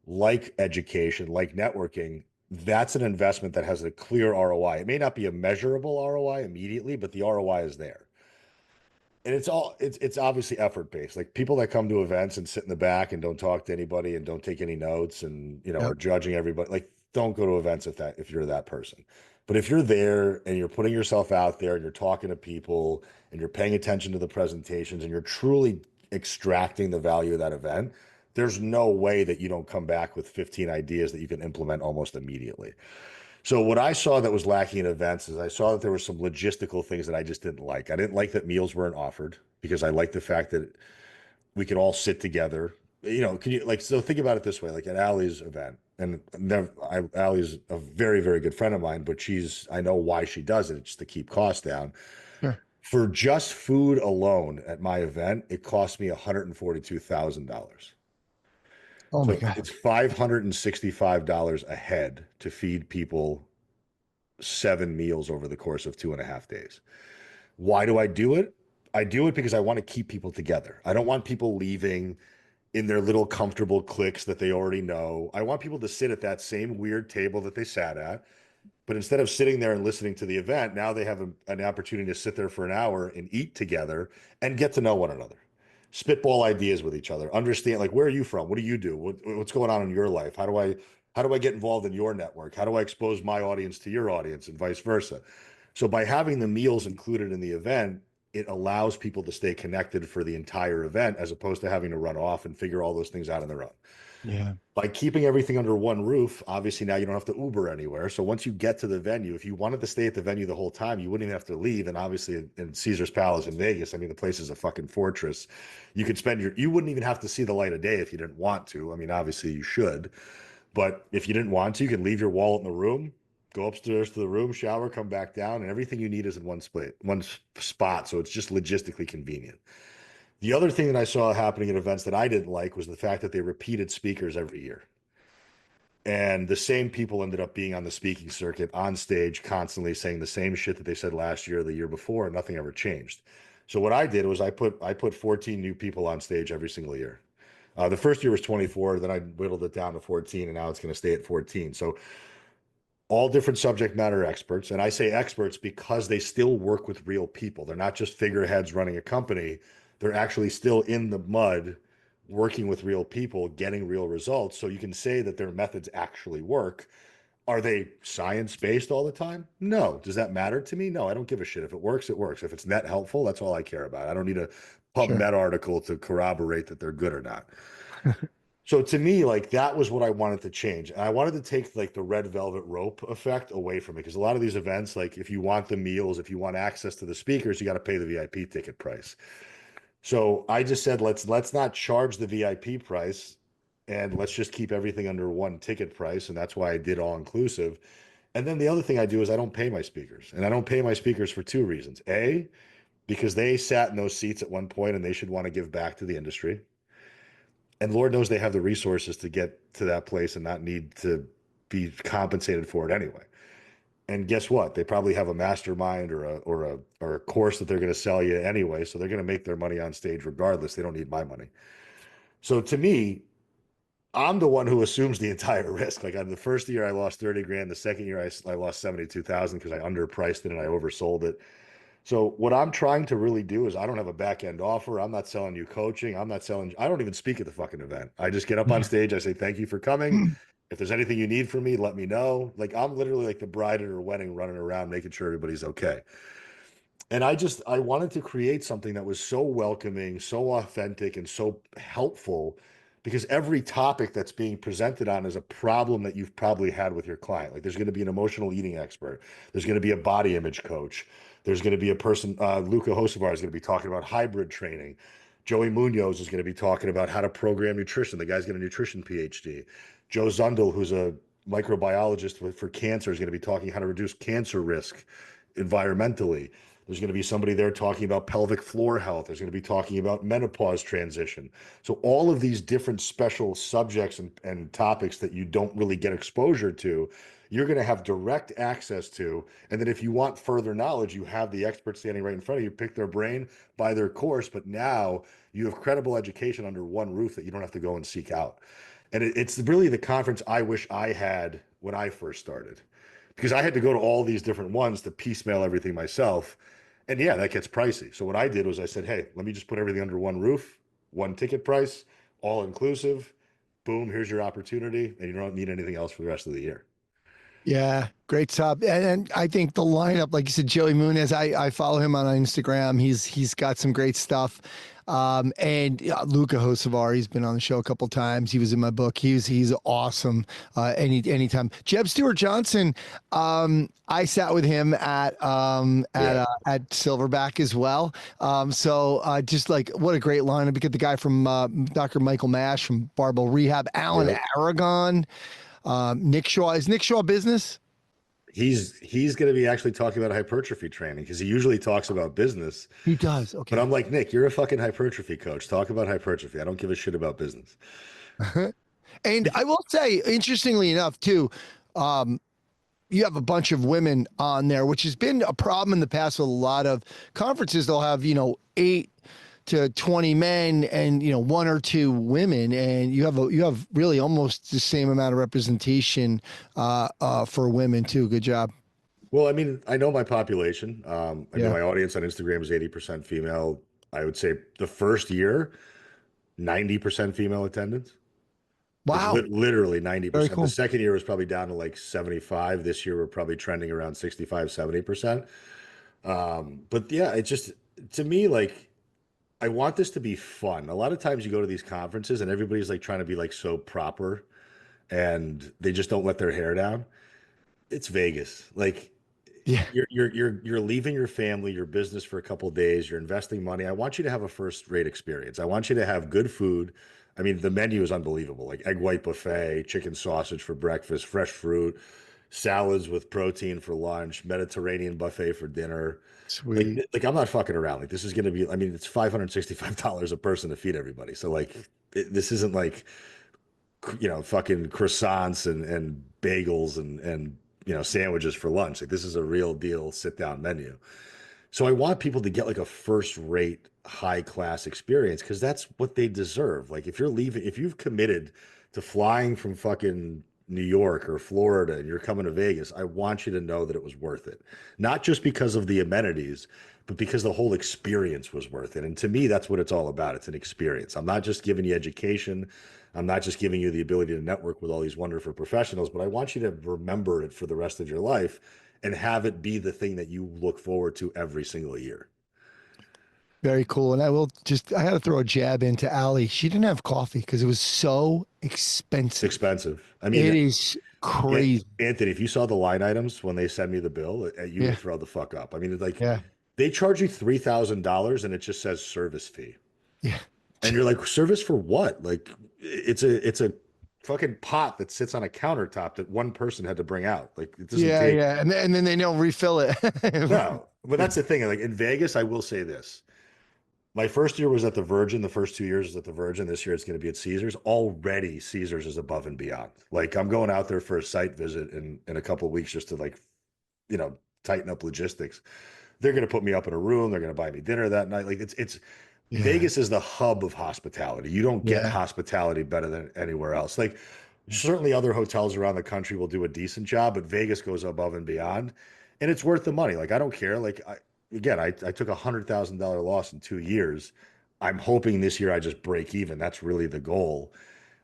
S1: like education, like networking, that's an investment that has a clear ROI. It may not be a measurable ROI immediately, but the ROI is there. And it's obviously effort based. Like people that come to events and sit in the back and don't talk to anybody and don't take any notes and are judging everybody, like don't go to events if you're that person. But if you're there and you're putting yourself out there and you're talking to people and you're paying attention to the presentations and you're truly extracting the value of that event, there's no way that you don't come back with 15 ideas that you can implement almost immediately. So what I saw that was lacking in events is I saw that there were some logistical things that I just didn't like. I didn't like that meals weren't offered because I like the fact that we could all sit together. So think about it this way, like at Allie's event, and Allie's a very, very good friend of mine, but I know why she does it. It's to keep costs down.
S2: Sure.
S1: For just food alone at my event, it cost me $142,000.
S2: Oh my
S1: So
S2: God.
S1: it's $565 a head to feed people 7 meals over the course of 2.5 days. Why do I do it? I do it because I want to keep people together. I don't want people leaving in their little comfortable cliques that they already know. I want people to sit at that same weird table that they sat at, but instead of sitting there and listening to the event, now they have an opportunity to sit there for an hour and eat together and get to know one another. Spitball ideas with each other, understand, like, where are you from? What do you do? What's going on in your life? How do I get involved in your network? How do I expose my audience to your audience and vice versa? So by having the meals included in the event, it allows people to stay connected for the entire event as opposed to having to run off and figure all those things out on their own.
S2: Yeah,
S1: By keeping everything under one roof, obviously now you don't have to Uber anywhere. So once you get to the venue, if you wanted to stay at the venue the whole time, you wouldn't even have to leave. And obviously in Caesar's Palace in Vegas, I mean, the place is a fucking fortress. You could spend you wouldn't even have to see the light of day if you didn't want to. I mean, obviously you should, but if you didn't want to, you could leave your wallet in the room, go upstairs to the room, shower, come back down, and everything you need is in one spot. So it's just logistically convenient. The other thing that I saw happening at events that I didn't like was the fact that they repeated speakers every year. And the same people ended up being on the speaking circuit on stage constantly saying the same shit that they said last year or the year before, and nothing ever changed. So what I did was I put 14 new people on stage every single year. The first year was 24, then I whittled it down to 14, and now it's going to stay at 14. So all different subject matter experts. And I say experts because they still work with real people. They're not just figureheads running a company. They're actually still in the mud working with real people, getting real results. So you can say that their methods actually work. Are they science based all the time? No. Does that matter to me? No, I don't give a shit. If it works, it works. If it's net helpful, that's all I care about. I don't need a
S2: sure.
S1: PubMed article to corroborate that they're good or not. So to me, like that was what I wanted to change. And I wanted to take like the red velvet rope effect away from it. Because a lot of these events, like if you want the meals, if you want access to the speakers, you got to pay the VIP ticket price. So I just said, let's not charge the VIP price and let's just keep everything under one ticket price. And that's why I did all inclusive. And then the other thing I do is I don't pay my speakers. And I don't pay my speakers for two reasons. A, because they sat in those seats at one point and they should want to give back to the industry. And Lord knows they have the resources to get to that place and not need to be compensated for it anyway. And guess what? They probably have a mastermind or a course that they're going to sell you anyway, so they're going to make their money on stage regardless. They don't need my money. So to me, I'm the one who assumes the entire risk. Like on the first year, I lost 30 grand. The second year, I lost 72,000 because I underpriced it and I oversold it. So what I'm trying to really do is I don't have a back end offer. I'm not selling you coaching. I don't even speak at the fucking event. I just get up on stage. I say, thank you for coming. If there's anything you need from me, let me know. Like I'm literally like the bride at her wedding running around, making sure everybody's okay. And I wanted to create something that was so welcoming, so authentic, and so helpful because every topic that's being presented on is a problem that you've probably had with your client. Like there's going to be an emotional eating expert, there's going to be a body image coach, there's going to be a person, Luca Hosevar is going to be talking about hybrid training. Joey Munoz is going to be talking about how to program nutrition. The guy's got a nutrition PhD. Joe Zundel, who's a microbiologist for cancer, is going to be talking how to reduce cancer risk environmentally. There's going to be somebody there talking about pelvic floor health. There's going to be talking about menopause transition. So all of these different special subjects and topics that you don't really get exposure to, you're going to have direct access to. And then if you want further knowledge, you have the expert standing right in front of you, pick their brain, buy their course. But now you have credible education under one roof that you don't have to go and seek out. And it's really the conference I wish I had when I first started because I had to go to all these different ones to piecemeal everything myself. And yeah, that gets pricey. So what I did was I said, hey, let me just put everything under one roof, one ticket price, all inclusive. Boom, here's your opportunity. And you don't need anything else for the rest of the year.
S2: Yeah, great stuff. And I think the lineup, like you said, Joey Muniz, I follow him on Instagram. He's got some great stuff. And Luca Hosevar, he's been on the show a couple times. He was in my book. He's awesome. Anytime. Jeb Stewart Johnson. I sat with him
S1: Yeah.
S2: at Silverback as well. Just like what a great lineup. You get the guy from Dr. Michael Mash from Barbell Rehab, Alan
S1: Yep.
S2: Aragon. Nick Shaw, is Nick Shaw business?
S1: He's going to be actually talking about hypertrophy training because he usually talks about business.
S2: He does.
S1: But
S2: Okay.
S1: I'm like, Nick, you're a fucking hypertrophy coach. Talk about hypertrophy. I don't give a shit about business.
S2: And I will say, interestingly enough, too, um, you have a bunch of women on there, which has been a problem in the past with a lot of conferences. They'll have, 8 to 20 men and, one or two women, and you have really almost the same amount of representation for women too. Good job.
S1: Well, I mean, I know my population. I know
S2: Yeah.
S1: my audience on Instagram is 80% female. I would say the first year, 90% female attendance. Like
S2: Wow.
S1: literally
S2: Very
S1: 90%. The
S2: cool.
S1: second year was probably down to like 75. This year we're probably trending around 65, 70%. But yeah, it just to me, like I want this to be fun. A lot of times you go to these conferences and everybody's like trying to be like so proper and they just don't let their hair down. It's Vegas. Like
S2: Yeah.
S1: you're leaving your family, your business for a couple of days, you're investing money. I want you to have a first-rate experience. I want you to have good food. I mean, the menu is unbelievable. Like egg white buffet, chicken sausage for breakfast, fresh fruit, salads with protein for lunch, Mediterranean buffet for dinner.
S2: Sweet.
S1: Like I'm not fucking around. Like this is gonna be, I mean, it's $565 a person to feed everybody. So like this isn't like fucking croissants and bagels and sandwiches for lunch. Like this is a real deal sit down menu. So I want people to get like a first rate, high class experience because that's what they deserve. Like if you're leaving, if you've committed to flying from fucking New York or Florida and you're coming to Vegas, I want you to know that it was worth it. Not just because of the amenities, but because the whole experience was worth it. And to me, that's what it's all about. It's an experience. I'm not just giving you education. I'm not just giving you the ability to network with all these wonderful professionals, but I want you to remember it for the rest of your life and have it be the thing that you look forward to every single year.
S2: Very cool. And I had to throw a jab into Allie. She didn't have coffee because it was so
S1: It's
S2: expensive.
S1: expensive. I mean,
S2: It is crazy.
S1: Anthony, if you saw the line items when they send me the bill, you
S2: Yeah.
S1: would throw the fuck up. I mean, it's like
S2: Yeah.
S1: they charge you $3,000 and it just says service fee.
S2: Yeah.
S1: And you're like, service for what? Like it's a fucking pot that sits on a countertop that one person had to bring out. Like it doesn't
S2: Yeah.
S1: take.
S2: Yeah. And then they don't refill it.
S1: No. But that's the thing. Like in Vegas, I will say this. My first year was at the Virgin. The first 2 years was at the Virgin. This year it's going to be at Caesars. Already Caesars is above and beyond. Like I'm going out there for a site visit in a couple of weeks just to like, tighten up logistics. They're going to put me up in a room. They're going to buy me dinner that night. Like it's
S2: Yeah.
S1: Vegas is the hub of hospitality. You don't get
S2: Yeah.
S1: hospitality better than anywhere else. Like certainly other hotels around the country will do a decent job, but Vegas goes above and beyond, and it's worth the money. Like I don't care. I took $100,000 loss in 2 years. I'm hoping this year I just break even. That's really the goal.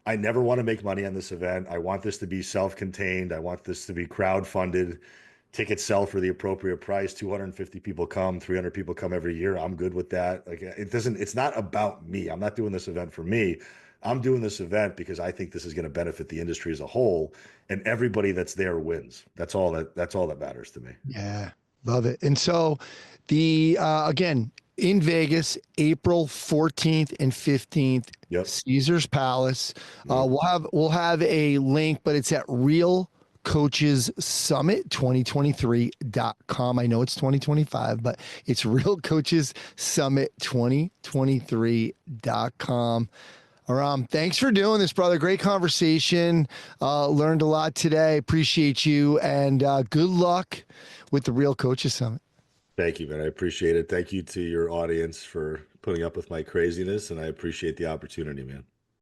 S1: I never want to make money on this event. I want this to be self-contained. I want this to be crowd-funded. Tickets sell for the appropriate price. 250 people come, 300 people come every year. I'm good with that. Like it's not about me. I'm not doing this event for me. I'm doing this event because I think this is going to benefit the industry as a whole and everybody that's there wins. That's all that matters to me.
S2: Yeah. Love it. And so again, in Vegas, April 14th and 15th,
S1: Yep.
S2: Caesars Palace.
S1: Mhm.
S2: We'll have a link, but it's at Real Coaches Summit 2023.com. I know it's 2025, but it's Real Coaches Summit 2023.com. Aram, thanks for doing this, brother. Great conversation. Learned a lot today. Appreciate you, and good luck with the Real Coaches Summit.
S1: Thank you, man. I appreciate it. Thank you to your audience for putting up with my craziness, and I appreciate the opportunity, man.